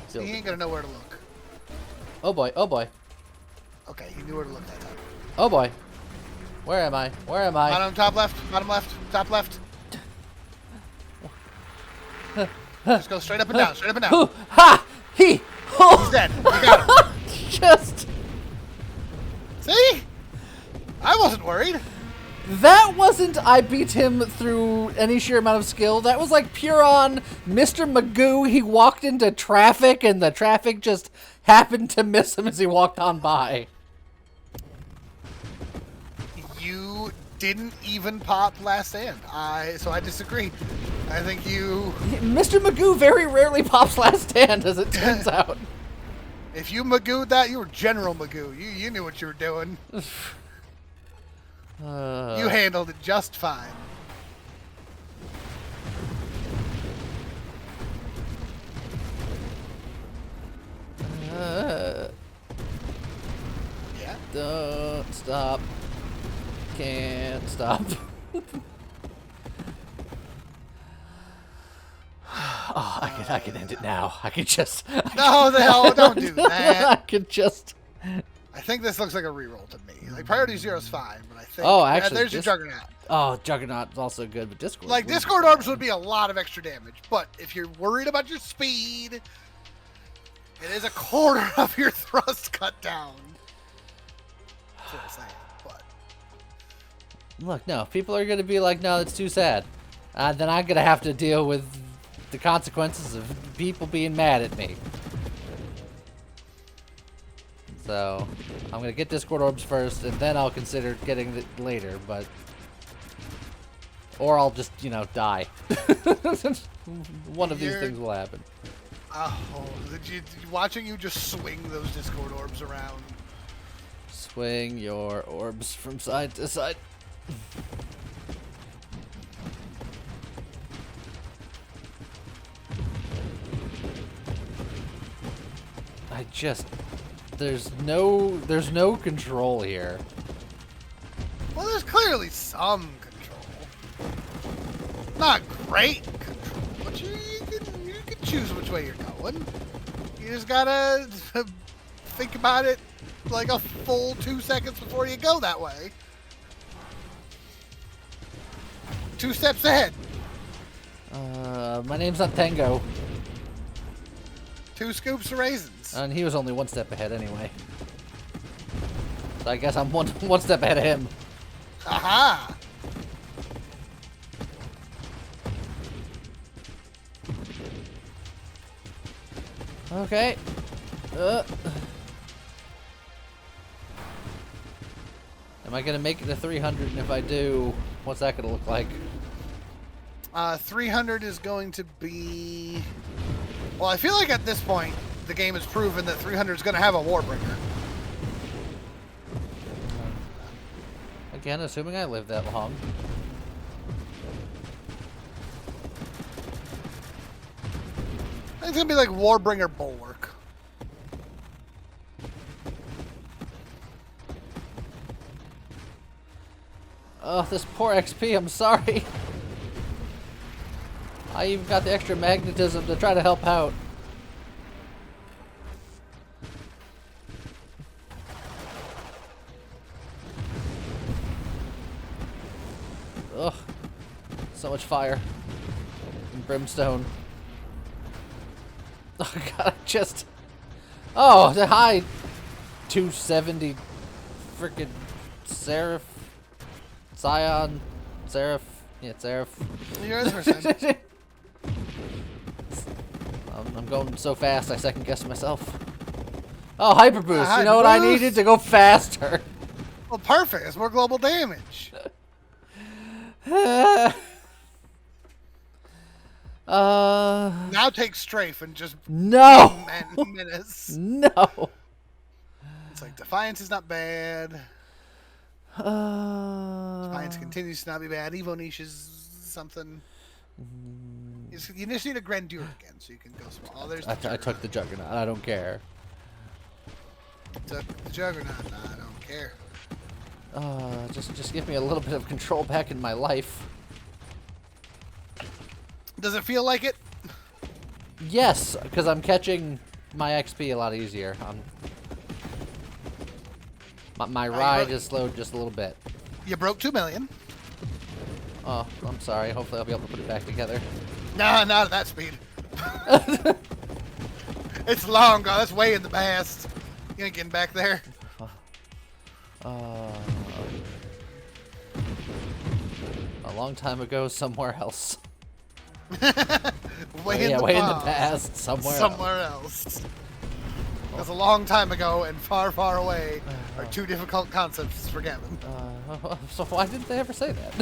So he ain't gonna know where to look. Oh boy, oh boy. Okay, he knew where to look that time. Oh boy. Where am I? Where am I? Bottom, top left, top left. Just go straight up and down, straight up and down. Ha! He! He's dead. You got him. Just... See? I wasn't worried. That wasn't I beat him through any sheer amount of skill. That was like pure on Mr. Magoo. He walked into traffic and the traffic just happened to miss him as he walked on by. You didn't even pop last stand. So I disagree. I think you... Mr. Magoo very rarely pops last stand, as it turns out. If you Magoo'd that, you were General Magoo. You knew what you were doing. You handled it just fine. Yeah. Don't stop. Can't stop. Oh, I can end it now. I can just... No, don't do that. I can just... I think this looks like a reroll to me. Like, Priority Zero is fine, but I think... Oh, actually... there's your Juggernaut. Oh, Juggernaut is also good, but Discord... Like, Discord Orbs would be a lot of extra damage, but if you're worried about your speed, it is a quarter of your thrust cut down. That's what I'm saying, but... Look, no, if people are going to be like, no, it's too sad. Then I'm going to have to deal with the consequences of people being mad at me. So, I'm going to get Discord Orbs first, and then I'll consider getting it later, but... Or I'll just, you know, die. One of these things will happen. Oh, watching you just swing those Discord Orbs around. Swing your orbs from side to side. I just... There's no control here. Well, there's clearly some control. Not great control, but you can choose which way you're going. You just gotta think about it like a full 2 seconds before you go that way. 2 steps ahead. My name's not Tango. 2 scoops of raisins. And he was only 1 step ahead anyway. So I guess I'm one step ahead of him. Aha! Okay. Am I gonna make it to 300? And if I do, what's that gonna look like? 300 is going to be... Well, I feel like at this point, the game has proven that 300 is going to have a Warbringer. Again, assuming I live that long. I think it's going to be like Warbringer Bulwark. Oh, this poor XP, I'm sorry. I even got the extra magnetism to try to help out. Ugh. So much fire. And brimstone. Oh god, I just... Oh, the high 270 frickin' Seraph. Scion. Seraph. Yeah, Seraph. You're the person. I'm going so fast, I second guess myself. Oh, hyper boost. You know what I Hyper boost. needed to go faster. Well, perfect. It's more global damage. Now take strafe and just No. and menace. No. It's like Defiance is not bad. Defiance continues to not be bad. Evo niche is something. You just need a Grandeur again, so you can go small. Oh, there's the I took the Juggernaut. I don't care. Took the Juggernaut. Nah, I don't care. Just give me a little bit of control back in my life. Does it feel like it? Yes, because I'm catching my XP a lot easier. My ride is slowed just a little bit. You broke 2 million. Oh, I'm sorry. Hopefully I'll be able to put it back together. Nah, not at that speed. It's long gone. That's way in the past. You ain't getting back there. A long time ago, somewhere else. Way in the past, somewhere else. Because a long time ago and far, far away are two difficult concepts for Gavin. So why didn't they ever say that?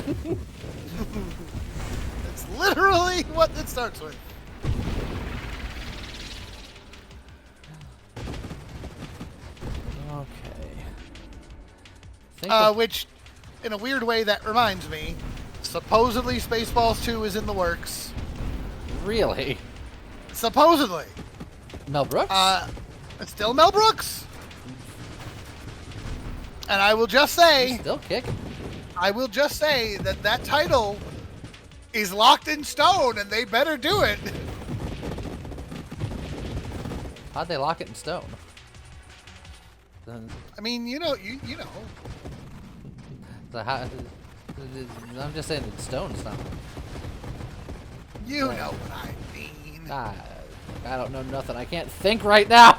It's literally what it starts with. Okay. Which, in a weird way, that reminds me, supposedly Spaceballs 2 is in the works. Really? Supposedly. Mel Brooks? It's still Mel Brooks. And I will just say... He's still kicking. I will just say that that title is locked in stone, and they better do it. How'd they lock it in stone? I mean, you know. I'm just saying it's stone. It's not. You know what I mean. I don't know nothing. I can't think right now.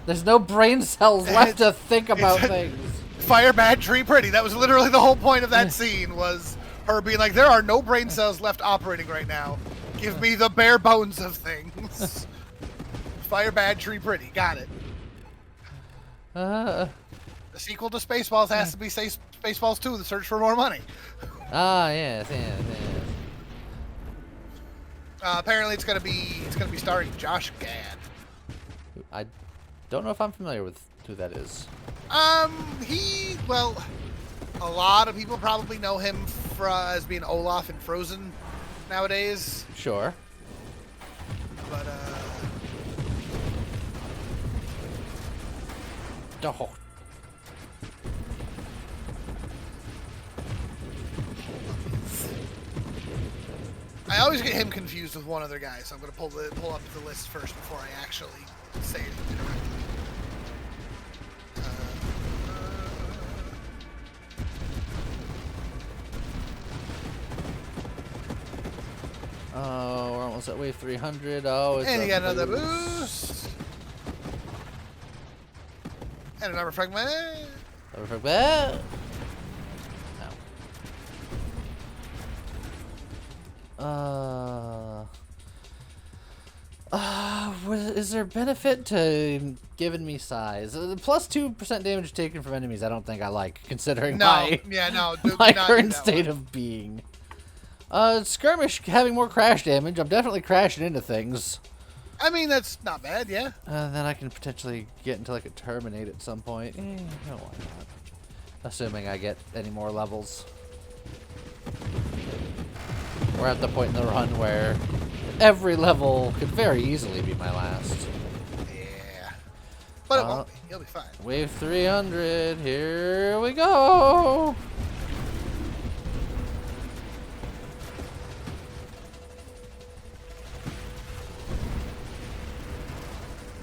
There's no brain cells left to think about things. Fire bad, tree pretty. That was literally the whole point of that scene, was her being like, there are no brain cells left operating right now. Give me the bare bones of things. Fire bad, tree pretty. Got it. The sequel to Spaceballs has to be Spaceballs 2, The Search for More Money. Yes. Apparently it's gonna be starring Josh Gad. I don't know if I'm familiar with who that is. Well, a lot of people probably know him as being Olaf in Frozen nowadays. Sure. But Oh. I always get him confused with one other guy, so I'm going to pull up the list first before I actually say it directly. Oh, we're almost at wave 300. Oh, it's and you a got another boost. And another fragment. No. Is there benefit to giving me size? Plus 2% damage taken from enemies. I don't think I like, considering my current state of being. Skirmish having more crash damage. I'm definitely crashing into things. I mean, that's not bad, yeah. Then I can potentially get until I could terminate at some point. No, why not? Assuming I get any more levels. We're at the point in the run where every level could very easily be my last. Yeah. But it won't be. You'll be fine. Wave 300. Here we go.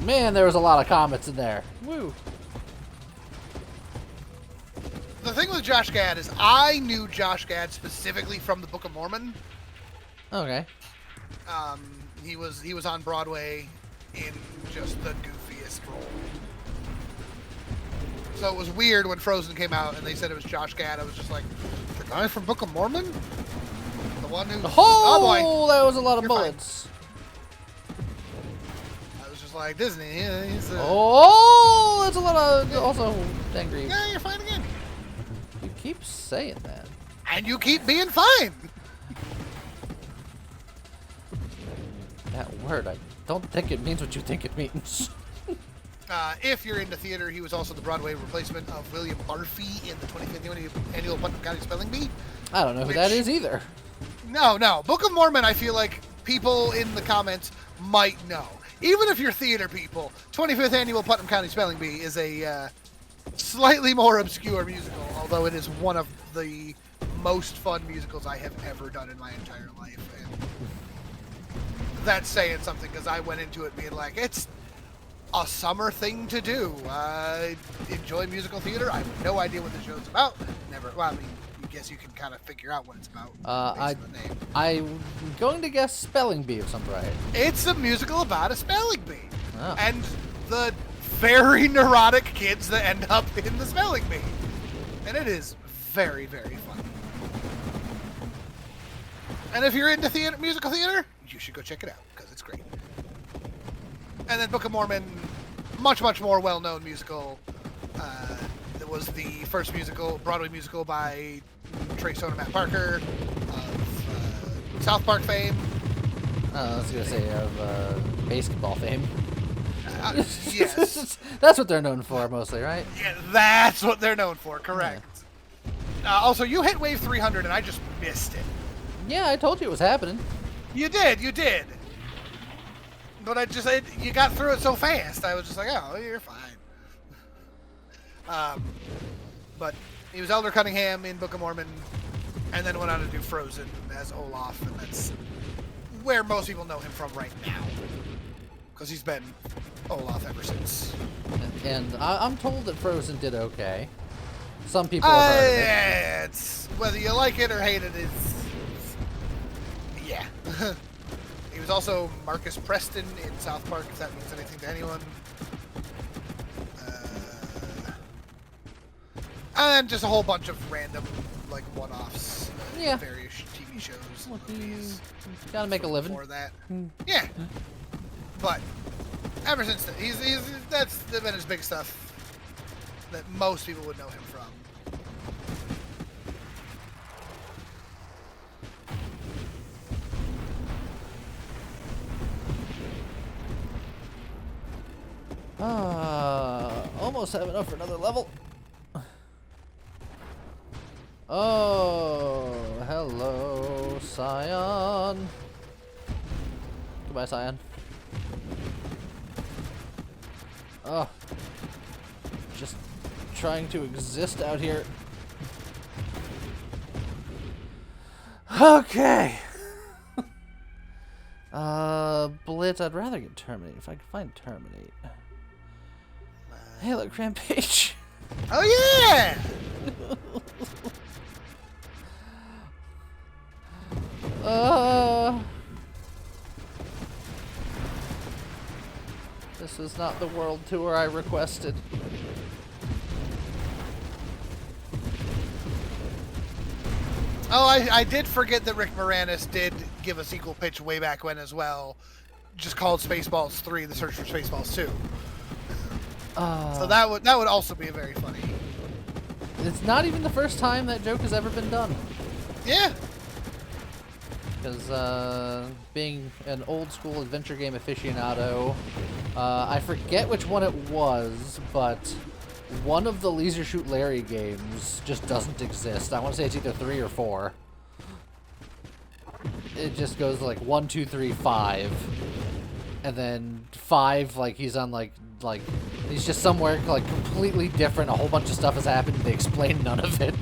Man, there was a lot of comments in there. Woo. The thing with Josh Gad is I knew Josh Gad specifically from the Book of Mormon. Okay. He was on Broadway in just the goofiest role. So it was weird when Frozen came out and they said it was Josh Gad. I was just like, the guy from Book of Mormon? The one who... Oh, boy. that was a lot of You're bullets. I was just like, Disney, yeah, he's a... Oh, that's a lot of... Also, angry. Yeah, you're fine again. You keep saying that. And you keep being fine. That word, I don't think it means what you think it means. If you're into theater, he was also the Broadway replacement of William Barfy in the 25th Annual Putnam County Spelling Bee. I don't know who that is either. No. Book of Mormon, I feel like people in the comments might know. Even if you're theater people, 25th Annual Putnam County Spelling Bee is a slightly more obscure musical, although it is one of the most fun musicals I have ever done in my entire life. And that's saying something, because I went into it being like, it's a summer thing to do. I enjoy musical theater. I have no idea what the show's about. Never. Well, I mean, I guess you can kind of figure out what it's about. I'm going to guess Spelling Bee of some variety. It's a musical about a spelling bee. Oh. And the very neurotic kids that end up in the spelling bee. And it is very, very funny. And if you're into theater, musical theater, you should go check it out, because it's great. And then Book of Mormon, much, much more well-known musical. It was the first Broadway musical by Trey Stone and Matt Parker of South Park fame. I was going to say of basketball fame. Yes. That's what they're known for mostly, right? Yeah, that's what they're known for, correct. Yeah. Also, you hit wave 300 and I just missed it. Yeah, I told you it was happening. You did. But you got through it so fast. I was just like, oh, you're fine. But he was Elder Cunningham in Book of Mormon, and then went on to do Frozen as Olaf, and that's where most people know him from right now, because he's been Olaf ever since. And I'm told that Frozen did okay. Some people have heard of it. It's whether you like it or hate it is, yeah. He was also Marcus Preston in South Park, if that means anything to anyone. And just a whole bunch of random, like, one-offs. Yeah. Various TV shows. Well, gotta make a living. For that. Yeah. But ever since then, that's been his big stuff that most people would know him from. Almost have enough for another level. Oh, hello, Scion. Goodbye, Scion. Oh, just trying to exist out here. Okay. Blitz, I'd rather get Terminate if I could find Terminate. Hey, look, Rampage. Oh, yeah! This is not the world tour I requested. Oh, I did forget that Rick Moranis did give a sequel pitch way back when as well, just called Spaceballs 3: The Search for Spaceballs 2. So that would also be very funny. It's not even the first time that joke has ever been done. Yeah. Because being an old school adventure game aficionado, I forget which one it was, but one of the Leisure Shoot Larry games just doesn't exist. I want to say it's either 3 or 4. It just goes like 1, 2, 3, 5, and then 5, like he's on like he's just somewhere like completely different. A whole bunch of stuff has happened. They explain none of it.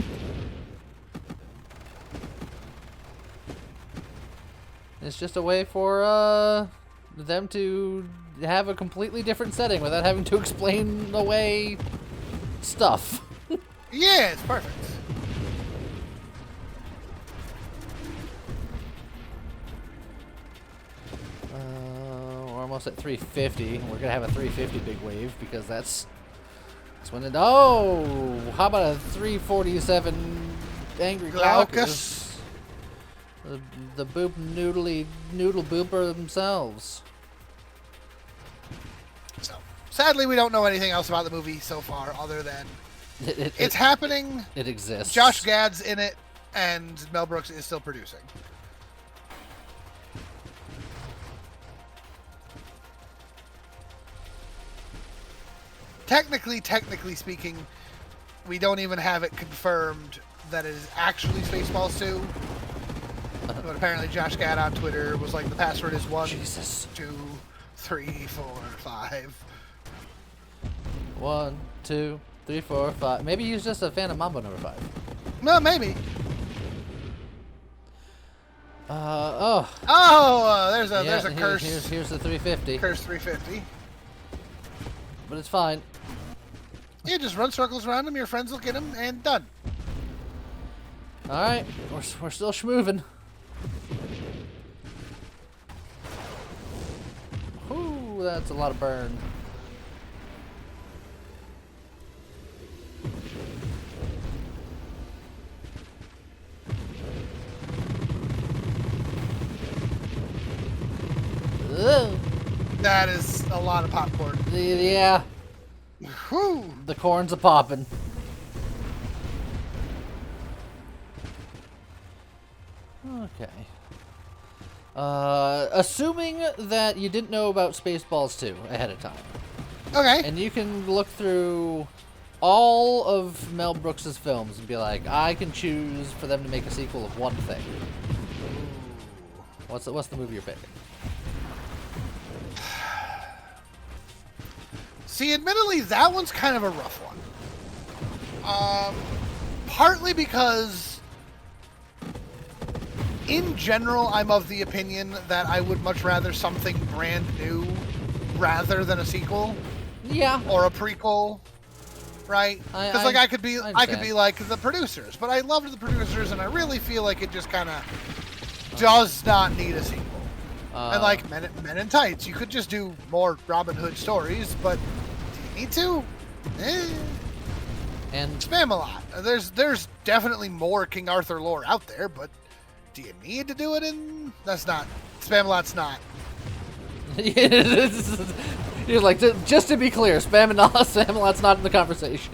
It's just a way for them to have a completely different setting without having to explain away stuff. Yeah, it's perfect. We're almost at 350. We're gonna have a 350 big wave because that's when it. Oh, how about a 347 angry Glaucus? The boop noodle booper themselves. So, sadly, we don't know anything else about the movie so far, other than it's happening. It exists. Josh Gad's in it, and Mel Brooks is still producing. Technically speaking, we don't even have it confirmed that it is actually Spaceballs 2. But apparently Josh Gad on Twitter was like, the password is 1, 2, 3, 4, 5. 1, 2, 3, 4, 5. Maybe he's just a fan of Mambo number 5. No, maybe. There's a curse. Here's the 350. Curse 350. But it's fine. Yeah, just run circles around him. Your friends will get him, and done. All right, we're still schmoving. Ooh, that's a lot of burn. Ugh. That is a lot of popcorn. Yeah. Whew. The corn's a poppin'. Okay. Assuming that you didn't know about Spaceballs 2 ahead of time. Okay. And you can look through all of Mel Brooks' films and be like, I can choose for them to make a sequel of one thing. What's the movie you're picking? See, admittedly, that one's kind of a rough one. Partly because, in general, I'm of the opinion that I would much rather something brand new rather than a sequel. Yeah. Or a prequel, right? Because I could be like the producers, but I loved the producers, and I really feel like it just kind of does not need a sequel. And like Men in Tights, you could just do more Robin Hood stories, but do you need to? And Spam-A-Lot. There's definitely more King Arthur lore out there, but do you need to do it in? That's not. Spam-A-Lot's not. You're like, just to be clear, Spam-A-Lot's not in the conversation.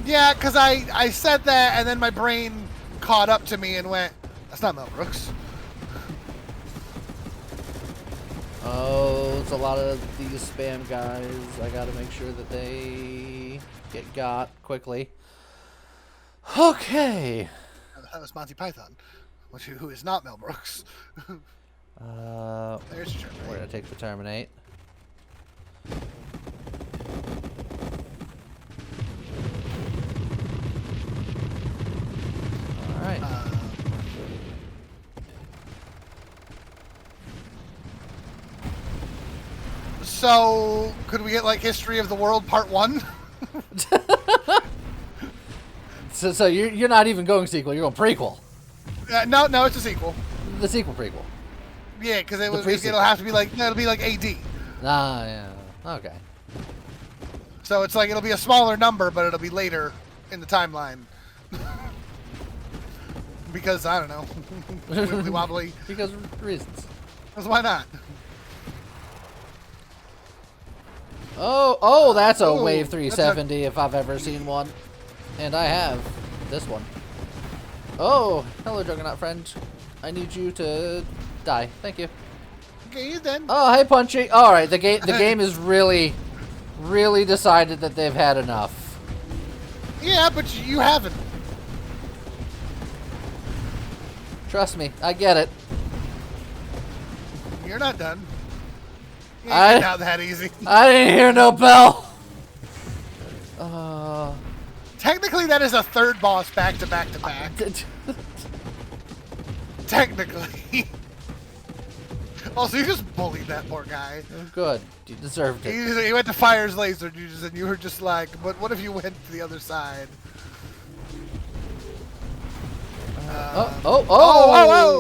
Yeah, because I said that, and then my brain caught up to me and went, that's not Mel Brooks. Oh, it's a lot of these spam guys. I gotta make sure that they get got quickly. Okay. That was Monty Python, who is not Mel Brooks. There's your we're gonna take the Terminate. All right. So, could we get like History of the World Part 1? So you're not even going sequel. You're going prequel. No, it's a sequel. The sequel prequel. Yeah, because it'll have to be like it'll be like AD. Ah, yeah. Okay. So it's like it'll be a smaller number, but it'll be later in the timeline. Because I don't know, wibbly wobbly. Because reasons. Because why not? Oh, that's a Wave 370 if I've ever seen one. And I have this one. Oh, hello, Juggernaut friend. I need you to die. Thank you. Okay, he's dead. Oh, hey, Punchy. All right, the game is really decided that they've had enough. Yeah, but you haven't. Trust me, I get it. You're not done. You ain't not that easy. I didn't hear no bell. Technically, that is a third boss back to back to back. Technically. Also, you just bullied that poor guy. Good. You deserved it. He went to fire his laser, and you were just like, but what if you went to the other side?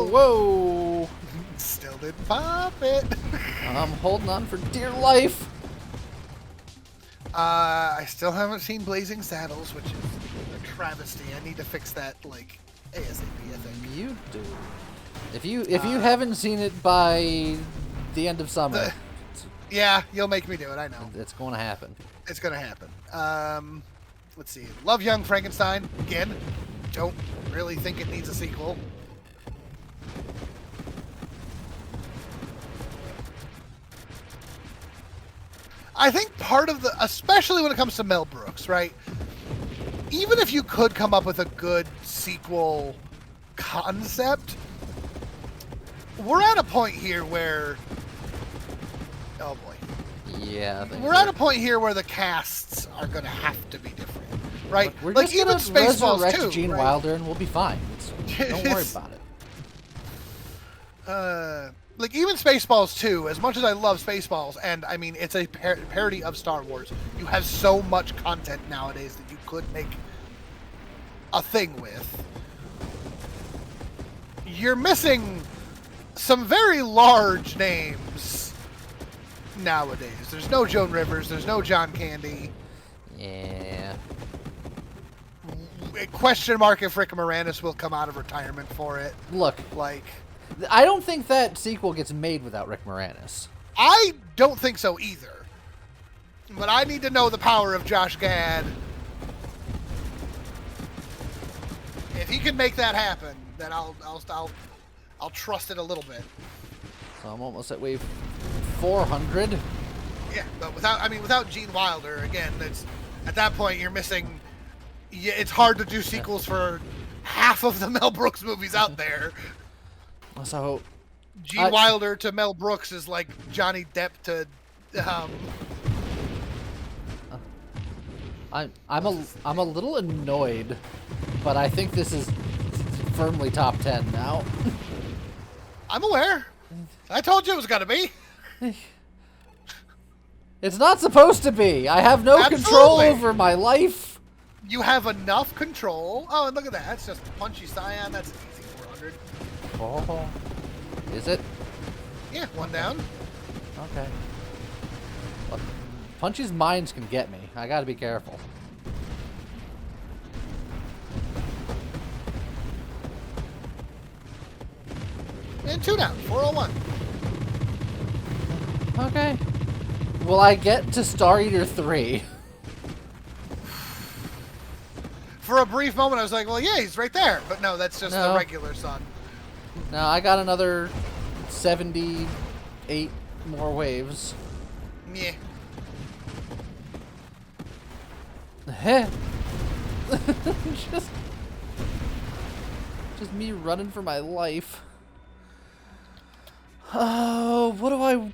Whoa! Still didn't pop it. I'm holding on for dear life. I still haven't seen Blazing Saddles, which is a travesty. I need to fix that, like, ASAP, I think. You do. If you haven't seen it by the end of summer, yeah, you'll make me do it. I know. It's going to happen. It's going to happen. Let's see. Love Young Frankenstein. Again, don't really think it needs a sequel. I think part of the, especially when it comes to Mel Brooks, right? Even if you could come up with a good sequel concept, we're at a point here where, oh boy. Yeah. We're at a point here where the casts are going to have to be different, right? We're like just even gonna Spaceballs resurrect 2, Gene right? Wilder and we'll be fine. Don't worry about it. Like even Spaceballs 2, as much as I love Spaceballs, and I mean it's a parody of Star Wars, you have so much content nowadays that you could make a thing with. You're missing some very large names nowadays. There's no Joan Rivers, there's no John Candy. Yeah. Question mark if Rick Moranis will come out of retirement for it. Look, Like, I don't think that sequel gets made without Rick Moranis. I don't think so either. But I need to know the power of Josh Gad. If he can make that happen, then I'll trust it a little bit. So I'm almost at wave 400. Yeah, but without Gene Wilder, again, it's at that point you're missing. Yeah, it's hard to do sequels for half of the Mel Brooks movies out there. So Gene Wilder to Mel Brooks is like Johnny Depp to. I'm a little annoyed, but I think this is firmly top 10 now. I'm aware. I told you it was gonna be. It's not supposed to be. I have no control over my life. You have enough control. Oh, and look at that. That's just Punchy Scion. That's an easy 400. Oh, is it? Yeah, one down. Okay. Well, Punchy's mines can get me. I gotta be careful. And two down. 401. Okay. Will I get to Star Eater 3? For a brief moment, I was like, well, yeah, he's right there. But no, that's just the regular sun. No, I got another 78 more waves. Yeah. just me running for my life. Oh, what do I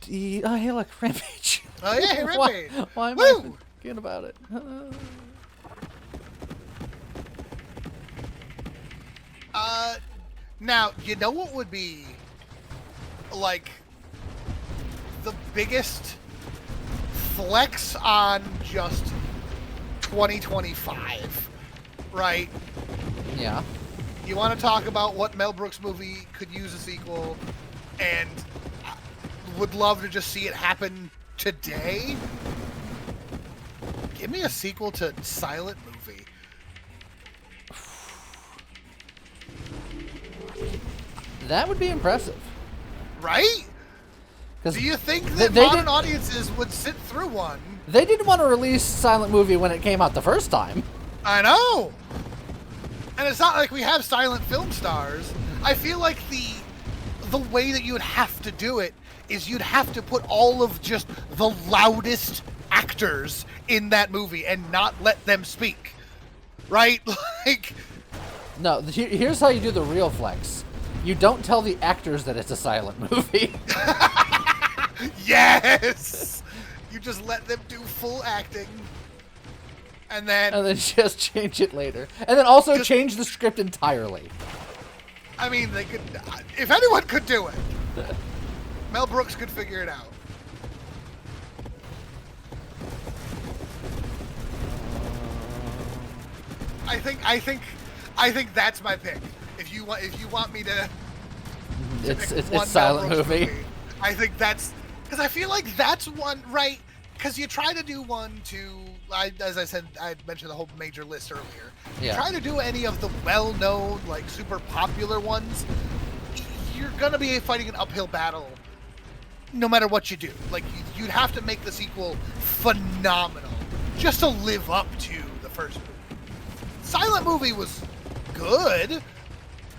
eat? Oh, hey, look, Rampage. Oh, yeah, hey, Rampage. Why am I thinking about it? Now, you know what would be, like, the biggest flex on just 2025, right? Yeah. You want to talk about what Mel Brooks movie could use a sequel and would love to just see it happen today? Give me a sequel to Silent Movie. That would be impressive. Right? Do you think that modern audiences would sit through one? They didn't want to release Silent Movie when it came out the first time. I know. And it's not like we have silent film stars. I feel like the way that you would have to do it is you'd have to put all of just the loudest actors in that movie and not let them speak. Right? Like... No, here's how you do the real flex. You don't tell the actors that it's a silent movie. Yes! You just let them do full acting. And then just change it later. And then also change the script entirely. I mean, they could... If anyone could do it, Mel Brooks could figure it out. I think that's my pick. If you want me to it's silent movie. I think that's because I feel like that's one, right? Because you try to do one to, as I said, I mentioned the whole major list earlier. Yeah. Try to do any of the well-known, like super popular ones. You're gonna be fighting an uphill battle, no matter what you do. Like you'd have to make the sequel phenomenal just to live up to the first movie. Silent movie was good,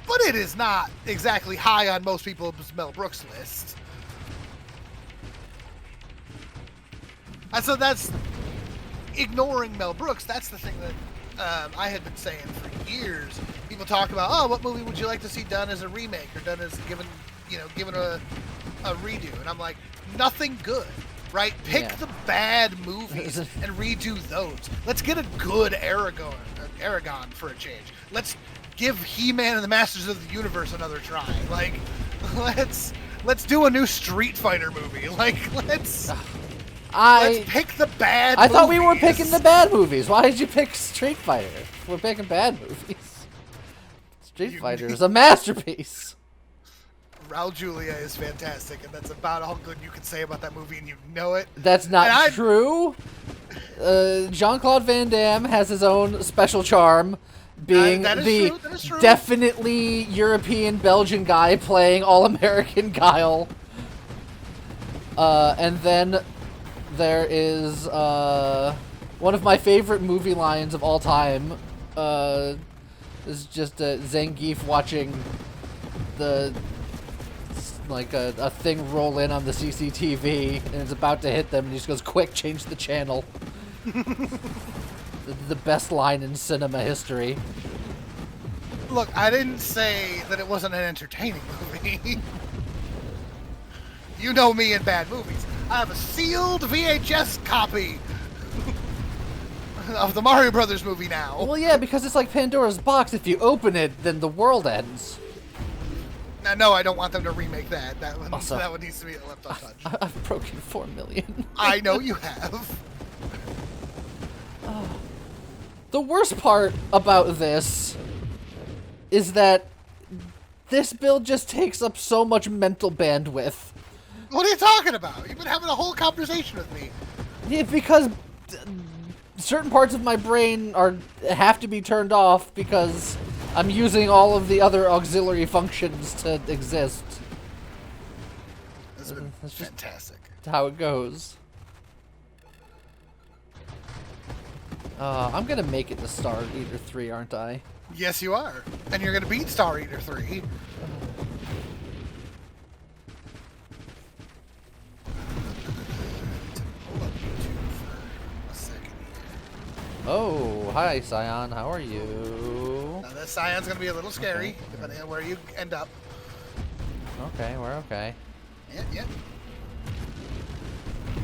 but it is not exactly high on most people's Mel Brooks list. And so that's ignoring Mel Brooks. That's the thing that I had been saying for years. People talk about, oh, what movie would you like to see done as a remake or done as given a redo? And I'm like, nothing good, right? Pick the bad movies and redo those. Let's get a good Aragon for a change. Let's give He-Man and the Masters of the Universe another try. Like, let's do a new Street Fighter movie. Like, let's pick the bad movies. I thought we were picking the bad movies. Why did you pick Street Fighter? We're picking bad movies. Street Fighter is a masterpiece. Raul Julia is fantastic, and that's about all good you can say about that movie, and you know it. That's not true. Jean-Claude Van Damme has his own special charm, being the definitely European Belgian guy playing all-American Guile. And then there is one of my favorite movie lines of all time. Is just Zangief watching the a thing roll in on the CCTV, and it's about to hit them, and he just goes, "Quick, change the channel." the best line in cinema history. Look, I didn't say that it wasn't an entertaining movie. You know me in bad movies. I have a sealed VHS copy of the Mario Brothers movie now. Well, yeah, because it's like Pandora's box. If you open it, then the world ends. No, I don't want them to remake that. That one Also, needs to be left untouched. I've broken 4 million. I know you have. The worst part about this is that this build just takes up so much mental bandwidth. What are you talking about? You've been having a whole conversation with me. Yeah, because certain parts of my brain have to be turned off because I'm using all of the other auxiliary functions to exist. This has been fantastic. That's how it goes. I'm gonna make it to Star Eater 3, aren't I? Yes, you are. And you're gonna beat Star Eater 3. Oh, hi, Scion. How are you? Now, this Scion's going to be a little scary, depending on where you end up. Okay, we're okay. Yeah.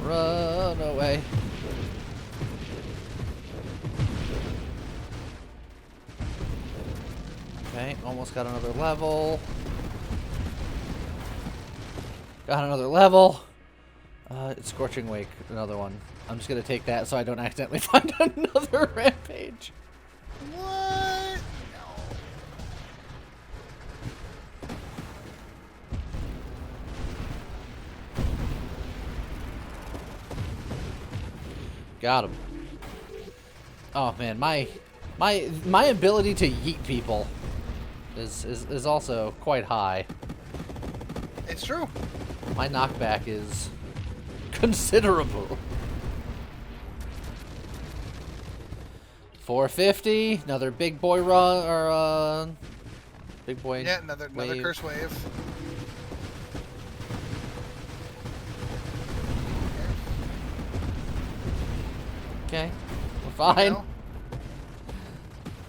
Run away. Okay, almost got another level. Got another level. It's Scorching Wake, another one. I'm just gonna take that so I don't accidentally find another rampage. What? No. Got him. Oh man, my ability to yeet people is also quite high. It's true. My knockback is considerable. 450, another big boy run, or big boy. Yeah, another curse wave. Okay, we're fine.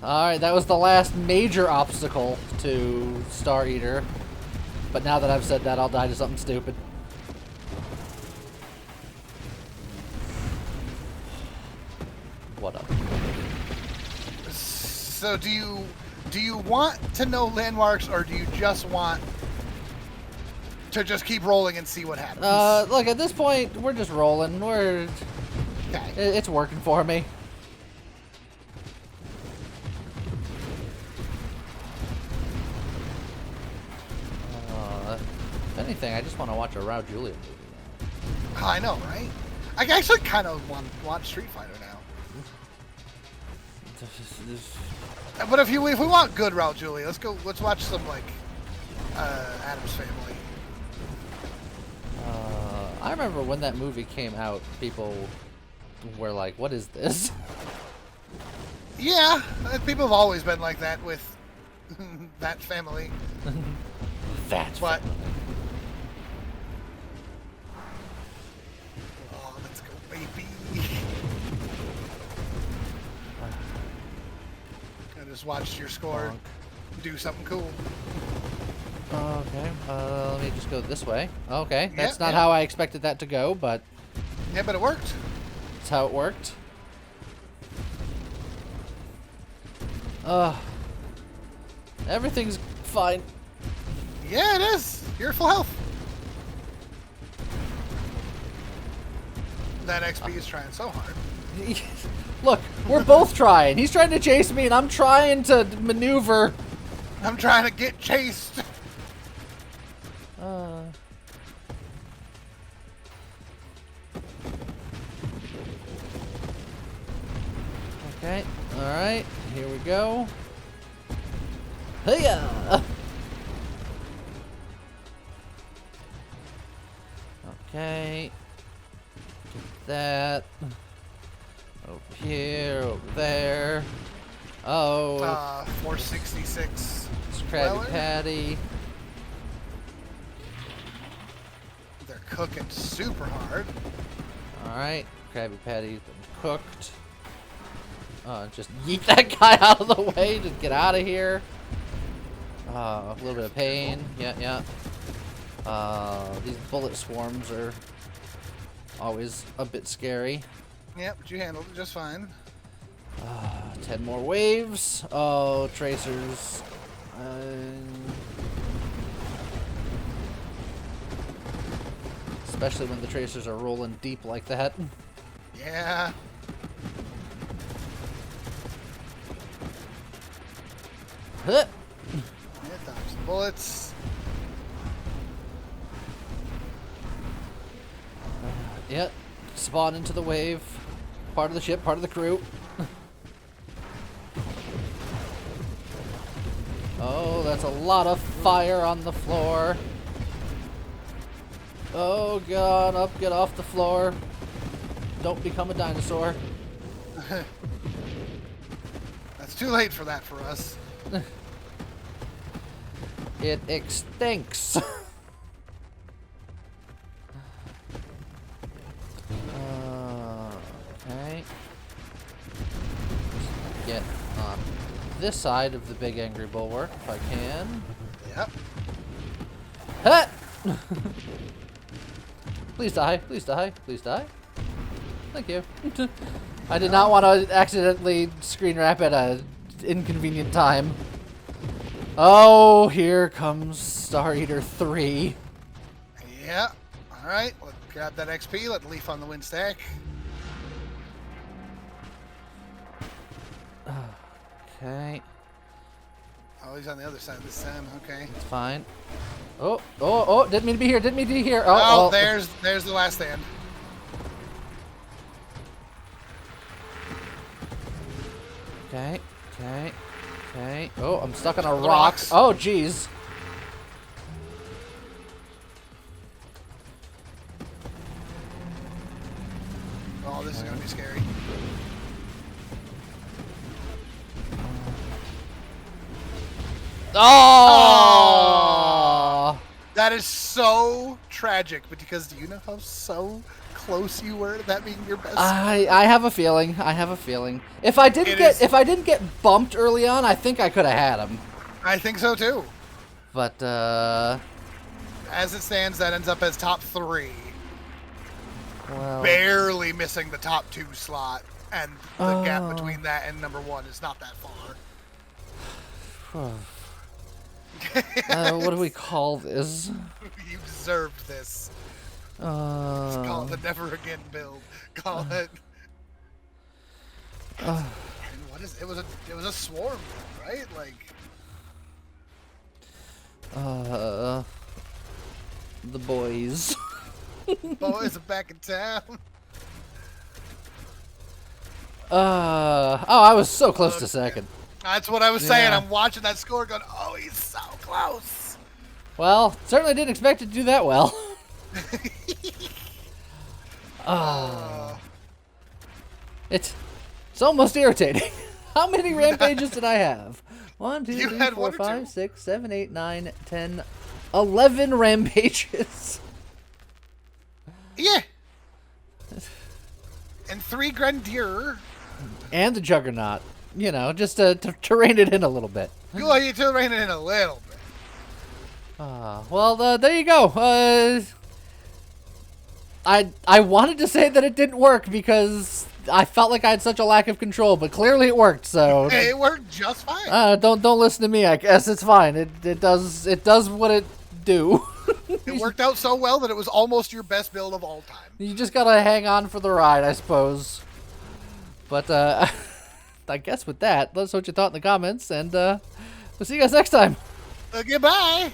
Alright, that was the last major obstacle to Star Eater. But now that I've said that, I'll die to something stupid. What up? So do you want to know landmarks, or do you just want to just keep rolling and see what happens. Look, at this point, we're just rolling. Okay. It's working for me. If anything, I just want to watch a Raul Julia movie now. I know, right? I actually kind of want to watch Street Fighter now. But if we want good Raul Julia, let's watch some like Addams Family. I remember when that movie came out, people were like, "What is this?" Yeah, people have always been like that with that family. That's but. Oh, let's go, baby! I just watched your score do something cool. Okay, let me just go this way. Okay, that's not how I expected that to go, but... Yeah, but it worked. That's how it worked. Everything's fine. Yeah, it is. You're full health. That XP is trying so hard. Look, we're both trying. He's trying to chase me, and I'm trying to maneuver. I'm trying to get chased. Okay, alright, here we go. Hiya! Okay. Get that. Over here, over there. Oh. 466. It's Krabby Patty. They're cooking super hard. Alright, Krabby Patty's been cooked. Just yeet that guy out of the way. Just get out of here. A little bit of pain. Yeah. These bullet swarms are always a bit scary. Yeah, but you handled it just fine. 10 more waves. Oh, tracers. Especially when the tracers are rolling deep like that. Yeah. Huh. Yeah, dodge some bullets. Yep. Spawn into the wave. Part of the ship, part of the crew. Oh, that's a lot of fire on the floor. Oh god, up, get off the floor. Don't become a dinosaur. That's too late for that for us. It extinks. Okay. Get on this side of the big angry bulwark if I can. Yep. Huh! Please die, please die, please die. Thank you. I did not want to accidentally screen wrap at an inconvenient time. Oh, here comes Star Eater 3. Yeah. Alright, let's grab that XP, let Leaf on the wind stack. Okay. Oh, he's on the other side this time. Okay. It's fine. Oh, didn't mean to be here, didn't mean to be here. Oh, there's the last stand. Okay. Oh, I'm stuck on a rock. Rocks. Oh, jeez. Oh, this is gonna be scary. Oh! That is so tragic, but because do you know how so close you were to that being your best? I have a feeling. If I didn't get bumped early on, I think I could have had him. I think so too. But as it stands, that ends up as top 3. well, Barely missing the top 2 slot, and the gap between that and number 1 is not that far. What do we call this? You deserved this. Call it the never again build. Call it. And what is it? It was a swarm, right? Like. The boys. Boys are back in town. Oh, I was so close to second. That's what I was saying. Yeah. I'm watching that score going, oh, he's so close. Well, certainly didn't expect it to do that well. It's almost irritating. How many rampages did I have? 1, 2, You 3, had 4, one or 5, two. 6, 7, 8, 9, 10, 11 rampages. Yeah. And 3 Grenadier. And the Juggernaut. You know, just to rein it in a little bit. Well, you do rein it in a little bit. Well, there you go. I wanted to say that it didn't work because I felt like I had such a lack of control, but clearly it worked. So Hey, it worked just fine. don't listen to me. I guess it's fine. It does what it do. It worked out so well that it was almost your best build of all time. You just gotta hang on for the ride, I suppose. But I guess with that, let us know what you thought in the comments, and we'll see you guys next time. Goodbye.